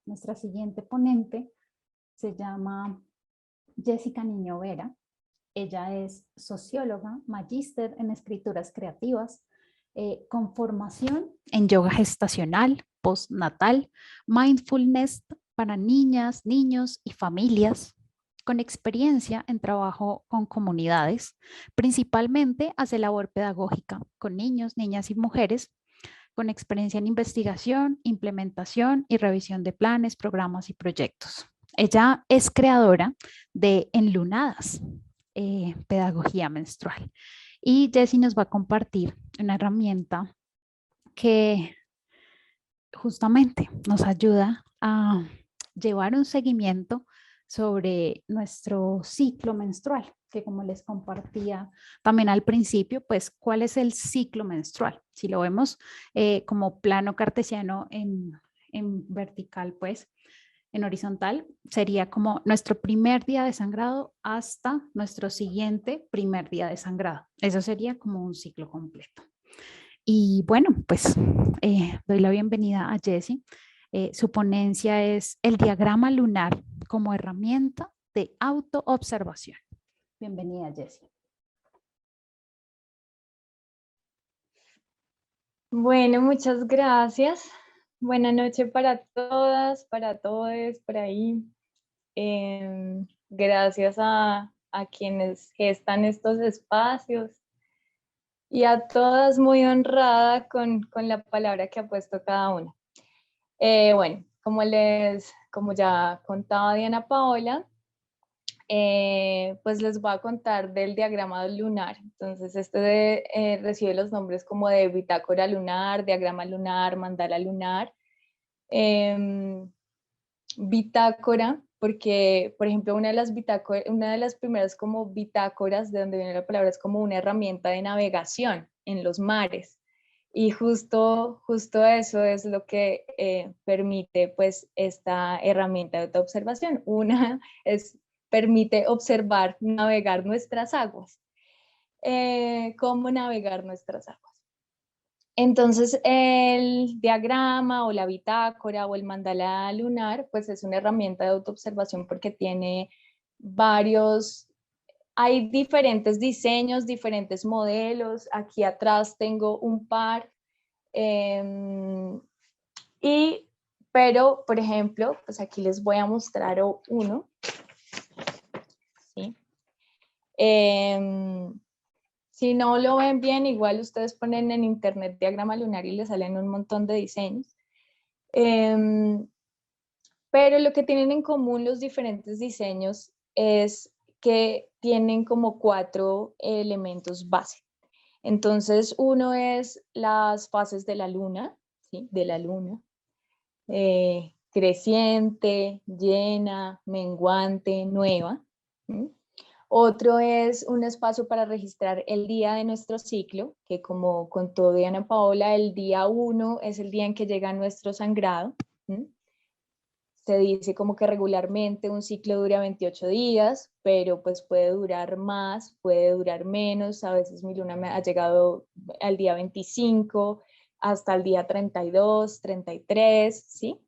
Nuestra siguiente ponente se llama Jessica Niño Vera. Ella es socióloga, magíster en escrituras creativas, con formación en yoga gestacional, postnatal, mindfulness para niñas, niños y familias, con experiencia en trabajo con comunidades. Principalmente hace labor pedagógica con niños, niñas y mujeres, con experiencia en investigación, implementación y revisión de planes, programas y proyectos. Ella es creadora de Enlunadas, pedagogía menstrual. Y Jessie nos va a compartir una herramienta que justamente nos ayuda a llevar un seguimiento sobre nuestro ciclo menstrual, que como les compartía también al principio, pues cuál es el ciclo menstrual. Si lo vemos como plano cartesiano en vertical, pues en horizontal sería como nuestro primer día de sangrado hasta nuestro siguiente primer día de sangrado. Eso sería como un ciclo completo. Y bueno, pues doy la bienvenida a Jessie. Su ponencia es el diagrama lunar como herramienta de autoobservación. Bienvenida, Jessie. Bueno, muchas gracias. Buenas noches para todas, para todos por ahí. Gracias a quienes gestan estos espacios y a todas muy honrada con la palabra que ha puesto cada una. Bueno, como ya contaba Diana Paola, pues les voy a contar del diagrama lunar. Entonces, recibe los nombres como de bitácora lunar, diagrama lunar, mandala lunar. Bitácora, porque, por ejemplo, una de las primeras como bitácoras, de donde viene la palabra, es como una herramienta de navegación en los mares. Y justo eso es lo que permite pues esta herramienta de autoobservación. Una permite observar, navegar nuestras aguas. ¿Cómo navegar nuestras aguas? Entonces, el diagrama o la bitácora o el mandala lunar, pues es una herramienta de autoobservación porque tiene hay diferentes diseños, diferentes modelos. Aquí atrás tengo un par. Pero, por ejemplo, pues aquí les voy a mostrar uno. ¿Sí? Si no lo ven bien, igual ustedes ponen en internet diagrama lunar y les salen un montón de diseños. Pero lo que tienen en común los diferentes diseños es que tienen como 4 elementos base. Entonces, uno es las fases de la luna, ¿sí? De la luna. Creciente, llena, menguante, nueva. ¿Sí? Otro es un espacio para registrar el día de nuestro ciclo, que como contó Diana Paola, el día 1 es el día en que llega nuestro sangrado. ¿Sí? Se dice como que regularmente un ciclo dura 28 días, pero pues puede durar más, puede durar menos. A veces mi luna me ha llegado al día 25, hasta el día 32, 33, ¿sí?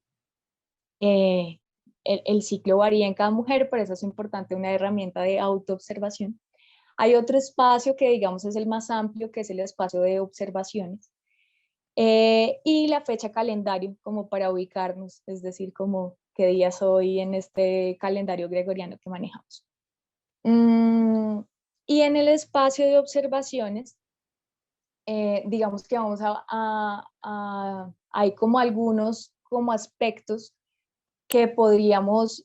El ciclo varía en cada mujer, por eso es importante una herramienta de autoobservación. Hay otro espacio que digamos es el más amplio, que es el espacio de observaciones. Y la fecha calendario, como para ubicarnos, es decir, como qué día soy en este calendario gregoriano que manejamos. Y en el espacio de observaciones, digamos que hay como algunos como aspectos que podríamos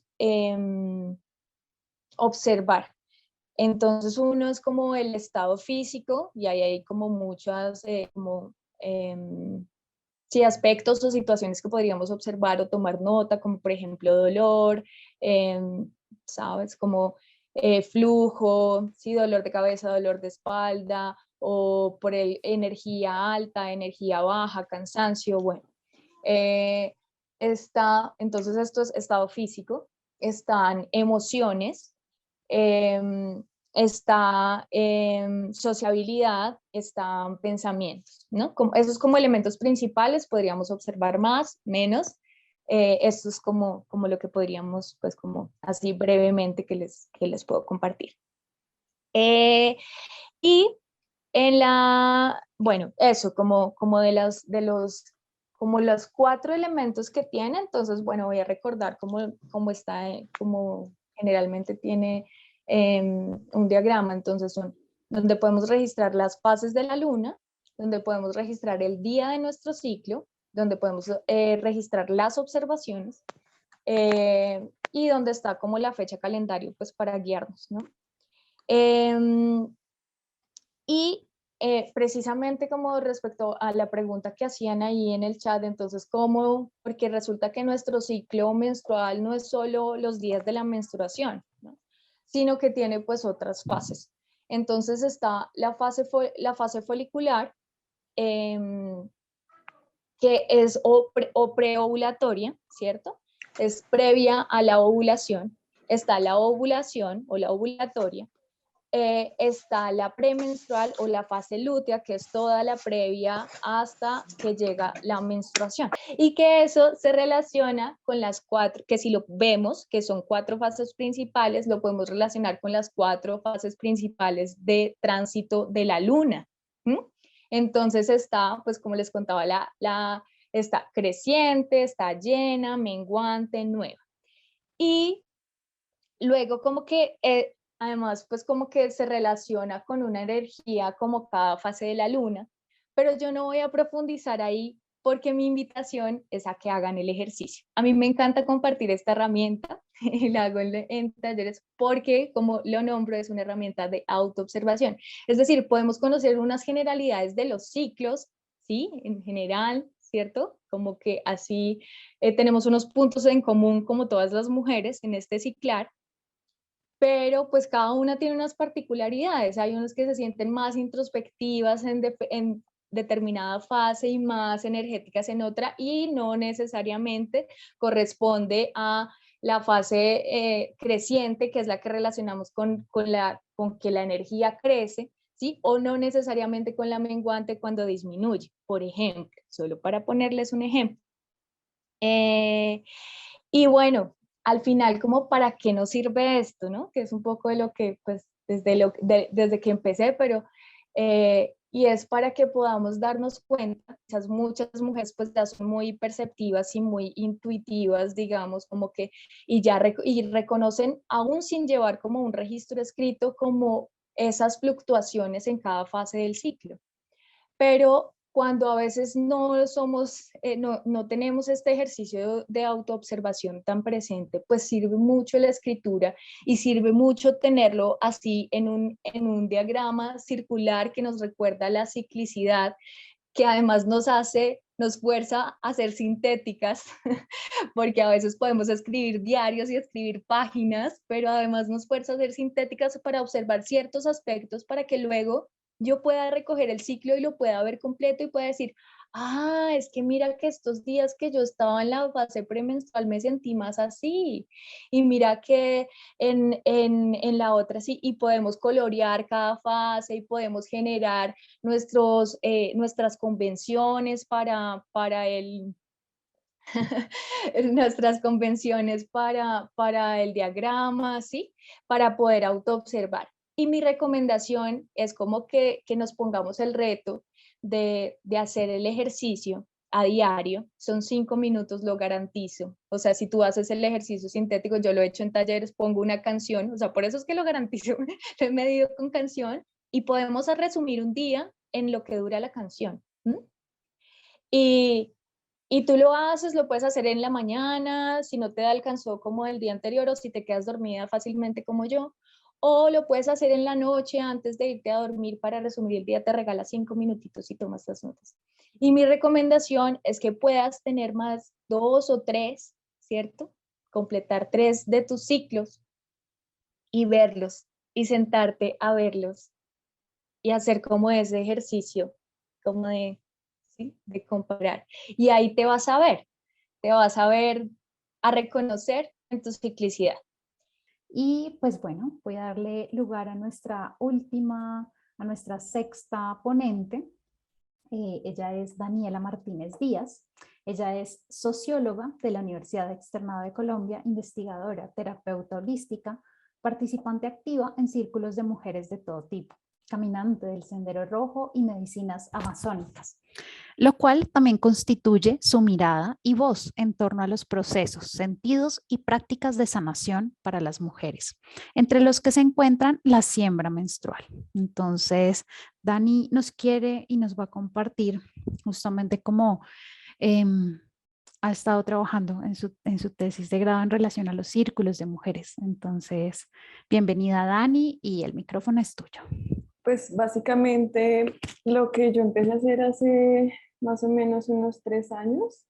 observar. Entonces uno es como el estado físico y ahí hay como muchas sí, aspectos o situaciones que podríamos observar o tomar nota, como por ejemplo dolor, ¿sabes? Como flujo, ¿sí? Dolor de cabeza, dolor de espalda, o por energía alta, energía baja, cansancio, bueno. Entonces esto es estado físico, están emociones, está sociabilidad, están pensamientos, ¿no? Esos como elementos principales, podríamos observar más, menos. Esto es como lo que podríamos, pues como así brevemente que les puedo compartir. Y bueno, eso, como los 4 elementos que tiene. Entonces, bueno, voy a recordar cómo está, como generalmente tiene un diagrama. Entonces, donde podemos registrar las fases de la luna, donde podemos registrar el día de nuestro ciclo, donde podemos registrar las observaciones, y donde está como la fecha calendario, pues para guiarnos, ¿no? Y precisamente como respecto a la pregunta que hacían ahí en el chat, entonces, porque resulta que nuestro ciclo menstrual no es solo los días de la menstruación, ¿no? Sino que tiene pues otras fases. Entonces está la fase folicular, que es preovulatoria, ¿cierto? Es previa a la ovulación. Está la ovulación o la ovulatoria, está la premenstrual o la fase lútea, que es toda la previa hasta que llega la menstruación. Y que eso se relaciona con las 4, que si lo vemos, que son 4 fases principales, lo podemos relacionar con las 4 fases principales de tránsito de la luna. Entonces está, pues como les contaba, está creciente, está llena, menguante, nueva. Y luego como que, además, pues como que se relaciona con una energía como cada fase de la luna, pero yo no voy a profundizar ahí porque mi invitación es a que hagan el ejercicio. A mí me encanta compartir esta herramienta, la hago en talleres porque, como lo nombro, es una herramienta de autoobservación. Es decir, podemos conocer unas generalidades de los ciclos, ¿sí? En general, ¿cierto? Como que así tenemos unos puntos en común como todas las mujeres en este ciclar, pero pues cada una tiene unas particularidades. Hay unas que se sienten más introspectivas en determinada fase y más energéticas en otra, y no necesariamente corresponde a la fase creciente, que es la que relacionamos con que la energía crece, ¿sí? O no necesariamente con la menguante cuando disminuye, por ejemplo, solo para ponerles un ejemplo. Y bueno, al final, ¿como para qué nos sirve esto, no? Que es un poco de lo que, pues, desde que empecé, pero, y es para que podamos darnos cuenta, quizás muchas mujeres pues ya son muy perceptivas y muy intuitivas, digamos, como que, y ya y reconocen, aún sin llevar como un registro escrito, como esas fluctuaciones en cada fase del ciclo. Pero cuando a veces no somos, no tenemos este ejercicio de autoobservación tan presente, pues sirve mucho la escritura y sirve mucho tenerlo así en un diagrama circular que nos recuerda la ciclicidad, que además nos fuerza a ser sintéticas, porque a veces podemos escribir diarios y escribir páginas, pero además nos fuerza a ser sintéticas para observar ciertos aspectos para que luego yo pueda recoger el ciclo y lo pueda ver completo y pueda decir, ah, es que mira que estos días que yo estaba en la fase premenstrual me sentí más así, y mira que en la otra sí, y podemos colorear cada fase y podemos generar nuestras convenciones nuestras convenciones para el diagrama, ¿sí? Para poder autoobservar. Y mi recomendación es como que nos pongamos el reto de hacer el ejercicio a diario. Son 5 minutos, lo garantizo. O sea, si tú haces el ejercicio sintético, yo lo he hecho en talleres, pongo una canción, o sea, por eso es que lo garantizo, lo he medido con canción, y podemos resumir un día en lo que dura la canción. Y tú lo haces, lo puedes hacer en la mañana, si no te alcanzó como el día anterior o si te quedas dormida fácilmente como yo, o lo puedes hacer en la noche antes de irte a dormir para resumir el día, te regalas 5 minutitos y tomas las notas. Y mi recomendación es que puedas tener más 2 o 3, ¿cierto? Completar 3 de tus ciclos y verlos y sentarte a verlos y hacer como ese ejercicio, como de comparar. Y ahí te vas a ver, a reconocer en tu ciclicidad. Y pues bueno, voy a darle lugar a nuestra sexta ponente. Ella es Daniela Martínez Díaz. Ella es socióloga de la Universidad Externada de Colombia, investigadora, terapeuta holística, participante activa en círculos de mujeres de todo tipo, caminante del Sendero Rojo y medicinas amazónicas, lo cual también constituye su mirada y voz en torno a los procesos, sentidos y prácticas de sanación para las mujeres, entre los que se encuentran la siembra menstrual. Entonces, Dani nos quiere y nos va a compartir justamente cómo ha estado trabajando en su tesis de grado en relación a los círculos de mujeres. Entonces, bienvenida Dani y el micrófono es tuyo. Pues básicamente lo que yo empecé a hacer hace más o menos unos 3 años,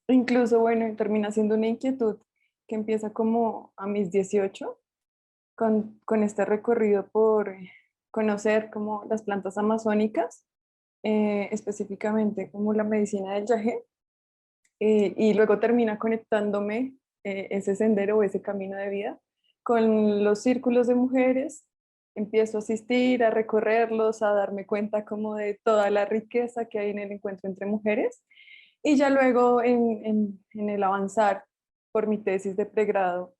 incluso bueno, termina siendo una inquietud que empieza como a mis 18, con este recorrido por conocer como las plantas amazónicas, específicamente como la medicina del yagé, y luego termina conectándome ese sendero o ese camino de vida con los círculos de mujeres, empiezo a asistir, a recorrerlos, a darme cuenta como de toda la riqueza que hay en el encuentro entre mujeres. Y ya luego en el avanzar por mi tesis de pregrado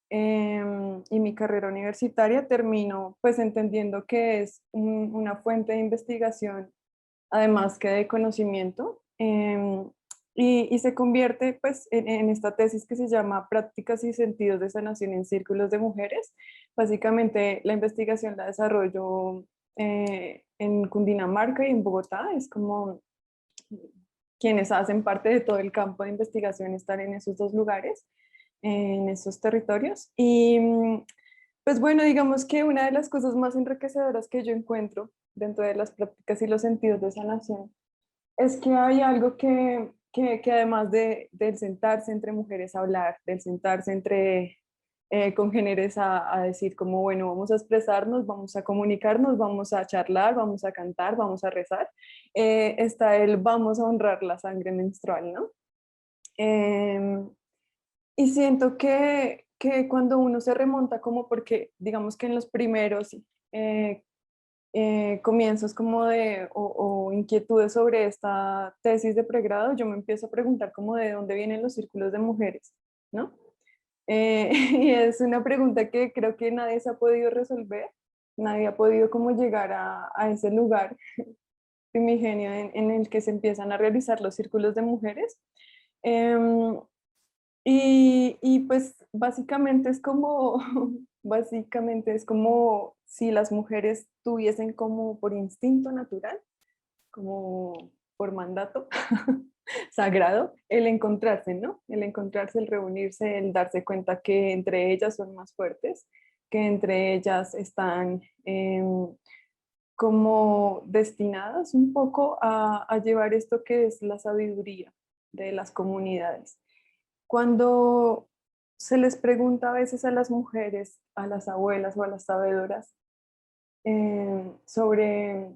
y mi carrera universitaria, termino pues entendiendo que es una fuente de investigación, además que de conocimiento, y se convierte pues en esta tesis que se llama Prácticas y Sentidos de Sanación en Círculos de Mujeres. Básicamente la investigación la desarrollo en Cundinamarca y en Bogotá. Es como quienes hacen parte de todo el campo de investigación están en esos dos lugares, en esos territorios. Y pues bueno, digamos que una de las cosas más enriquecedoras que yo encuentro dentro de las prácticas y los sentidos de sanación es que hay algo que además del sentarse entre mujeres a hablar, del sentarse entre congéneres a decir como, bueno, vamos a expresarnos, vamos a comunicarnos, vamos a charlar, vamos a cantar, vamos a rezar, está el vamos a honrar la sangre menstrual, ¿no? Y siento que cuando uno se remonta como porque digamos que en los primeros comienzos como o inquietudes sobre esta tesis de pregrado, yo me empiezo a preguntar como de dónde vienen los círculos de mujeres, ¿no? Y es una pregunta que creo que nadie se ha podido resolver, nadie ha podido como llegar a ese lugar primigenio en el que se empiezan a realizar los círculos de mujeres. Y pues básicamente es como, básicamente es como si las mujeres tuviesen como por instinto natural, como por mandato sagrado, el encontrarse, ¿no? El encontrarse, el reunirse, el darse cuenta que entre ellas son más fuertes, que entre ellas están como destinadas un poco a llevar esto que es la sabiduría de las comunidades. Cuando se les pregunta a veces a las mujeres, a las abuelas o a las sabedoras, sobre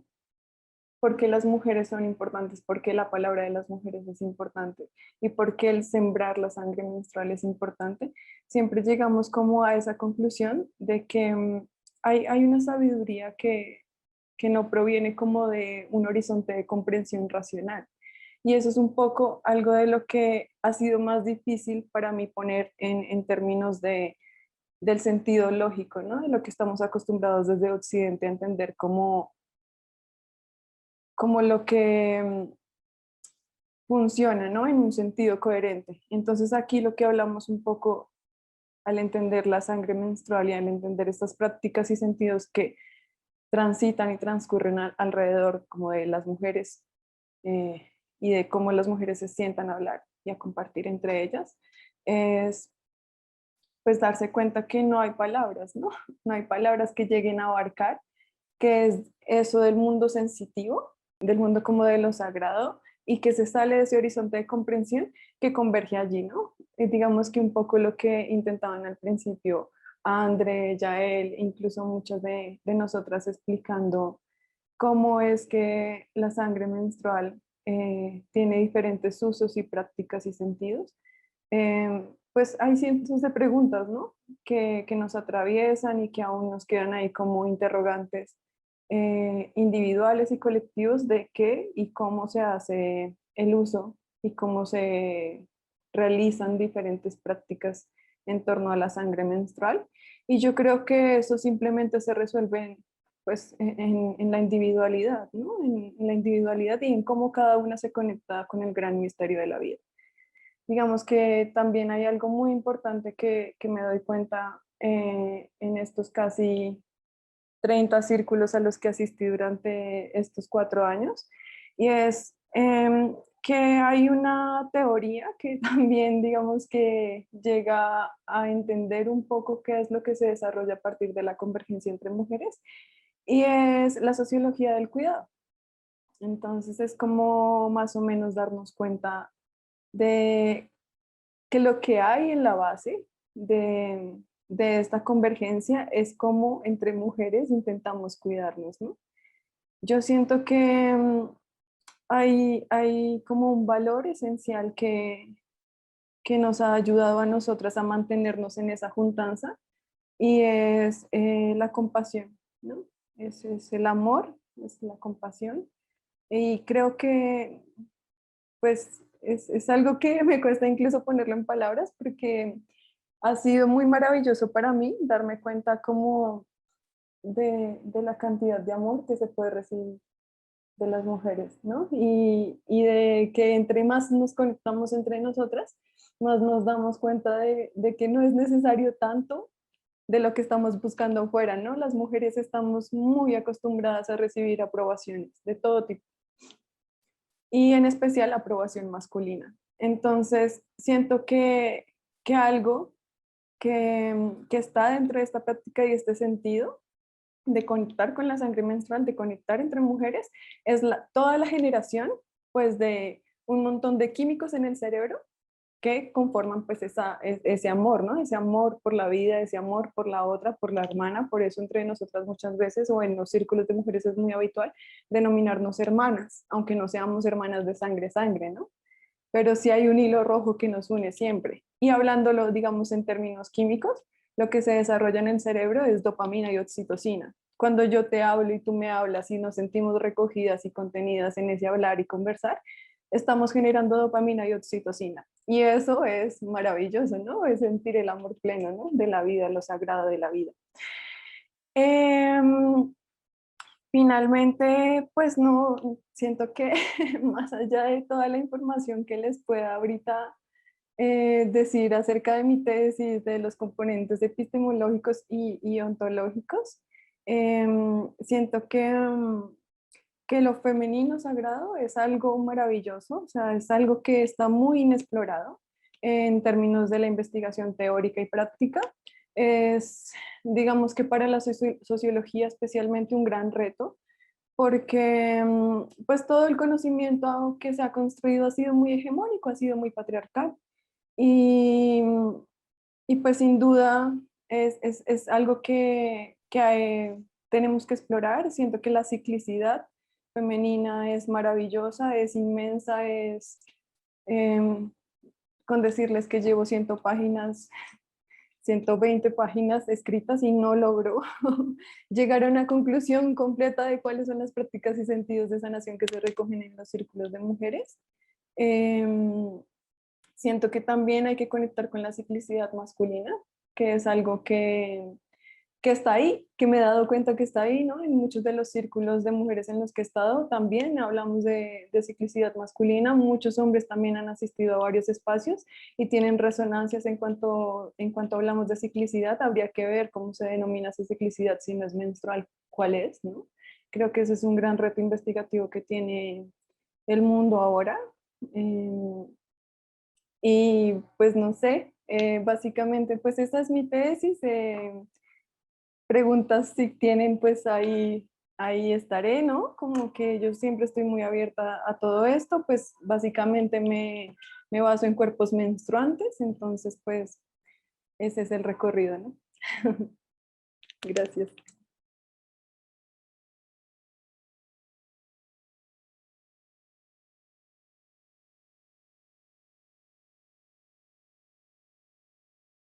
por qué las mujeres son importantes, por qué la palabra de las mujeres es importante y por qué el sembrar la sangre menstrual es importante, siempre llegamos como a esa conclusión de que hay una sabiduría que no proviene como de un horizonte de comprensión racional. Y eso es un poco algo de lo que ha sido más difícil para mí poner en términos del sentido lógico, ¿no? De lo que estamos acostumbrados desde Occidente a entender como lo que funciona, ¿no? En un sentido coherente. Entonces aquí lo que hablamos un poco al entender la sangre menstrual y al entender estas prácticas y sentidos que transitan y transcurren alrededor como de las mujeres y de cómo las mujeres se sientan a hablar y a compartir entre ellas, es pues darse cuenta que no hay palabras, ¿no? No hay palabras que lleguen a abarcar, que es eso del mundo sensitivo, del mundo como de lo sagrado, y que se sale de ese horizonte de comprensión que converge allí, ¿no? Y digamos que un poco lo que intentaban al principio André, Yael, incluso muchas de nosotras explicando cómo es que la sangre menstrual tiene diferentes usos y prácticas y sentidos. Pues hay cientos de preguntas, ¿no? Que nos atraviesan y que aún nos quedan ahí como interrogantes individuales y colectivos de qué y cómo se hace el uso y cómo se realizan diferentes prácticas en torno a la sangre menstrual. Y yo creo que eso simplemente se resuelve pues, en la individualidad, ¿no? En la individualidad y en cómo cada una se conecta con el gran misterio de la vida. Digamos que también hay algo muy importante que me doy cuenta en estos casi 30 círculos a los que asistí durante estos 4 años, y es que hay una teoría que también digamos que llega a entender un poco qué es lo que se desarrolla a partir de la convergencia entre mujeres, y es la sociología del cuidado. Entonces es como más o menos darnos cuenta de que lo que hay en la base de esta convergencia es cómo entre mujeres intentamos cuidarnos, ¿no? Yo siento que hay como un valor esencial que nos ha ayudado a nosotras a mantenernos en esa juntanza, y es la compasión, ¿no? Es el amor, es la compasión. Y creo que pues es algo que me cuesta incluso ponerlo en palabras porque ha sido muy maravilloso para mí darme cuenta como de la cantidad de amor que se puede recibir de las mujeres, ¿no? Y de que entre más nos conectamos entre nosotras, más nos damos cuenta de que no es necesario tanto de lo que estamos buscando afuera, ¿no? Las mujeres estamos muy acostumbradas a recibir aprobaciones de todo tipo y en especial aprobación masculina. Entonces, siento que algo que está dentro de esta práctica y este sentido de conectar con la sangre menstrual, de conectar entre mujeres, es toda la generación pues de un montón de químicos en el cerebro que conforman pues ese amor, ¿no? Ese amor por la vida, ese amor por la otra, por la hermana. Por eso entre nosotras muchas veces o en los círculos de mujeres es muy habitual denominarnos hermanas, aunque no seamos hermanas de sangre, ¿no? Pero sí hay un hilo rojo que nos une siempre. Y hablándolo, digamos, en términos químicos, lo que se desarrolla en el cerebro es dopamina y oxitocina. Cuando yo te hablo y tú me hablas y nos sentimos recogidas y contenidas en ese hablar y conversar, estamos generando dopamina y oxitocina. Y eso es maravilloso, ¿no? Es sentir el amor pleno, ¿no? De la vida, lo sagrado de la vida. Finalmente, pues no, siento que más allá de toda la información que les pueda ahorita decir acerca de mi tesis, de los componentes epistemológicos y ontológicos, siento que lo femenino sagrado es algo maravilloso, o sea, es algo que está muy inexplorado en términos de la investigación teórica y práctica. Es, digamos que para la sociología especialmente un gran reto, porque pues todo el conocimiento que se ha construido ha sido muy hegemónico, ha sido muy patriarcal. Y, y pues sin duda es algo que tenemos que explorar. Siento que la ciclicidad femenina es maravillosa, es inmensa, em, con decirles que llevo 100 páginas, 120 páginas escritas y no logro llegar a una conclusión completa de cuáles son las prácticas y sentidos de sanación que se recogen en los círculos de mujeres. Siento que también hay que conectar con la ciclicidad masculina, que es algo que está ahí, que me he dado cuenta que está ahí, ¿no? En muchos de los círculos de mujeres en los que he estado también hablamos de ciclicidad masculina. Muchos hombres también han asistido a varios espacios y tienen resonancias en cuanto hablamos de ciclicidad. Habría que ver cómo se denomina esa ciclicidad, si no es menstrual, cuál es, ¿no? Creo que ese es un gran reto investigativo que tiene el mundo ahora. Y pues no sé, básicamente pues esa es mi tesis. Preguntas si tienen pues ahí estaré, ¿no? Como que yo siempre estoy muy abierta a todo esto, pues básicamente me baso en cuerpos menstruantes, entonces pues ese es el recorrido, ¿no? Gracias.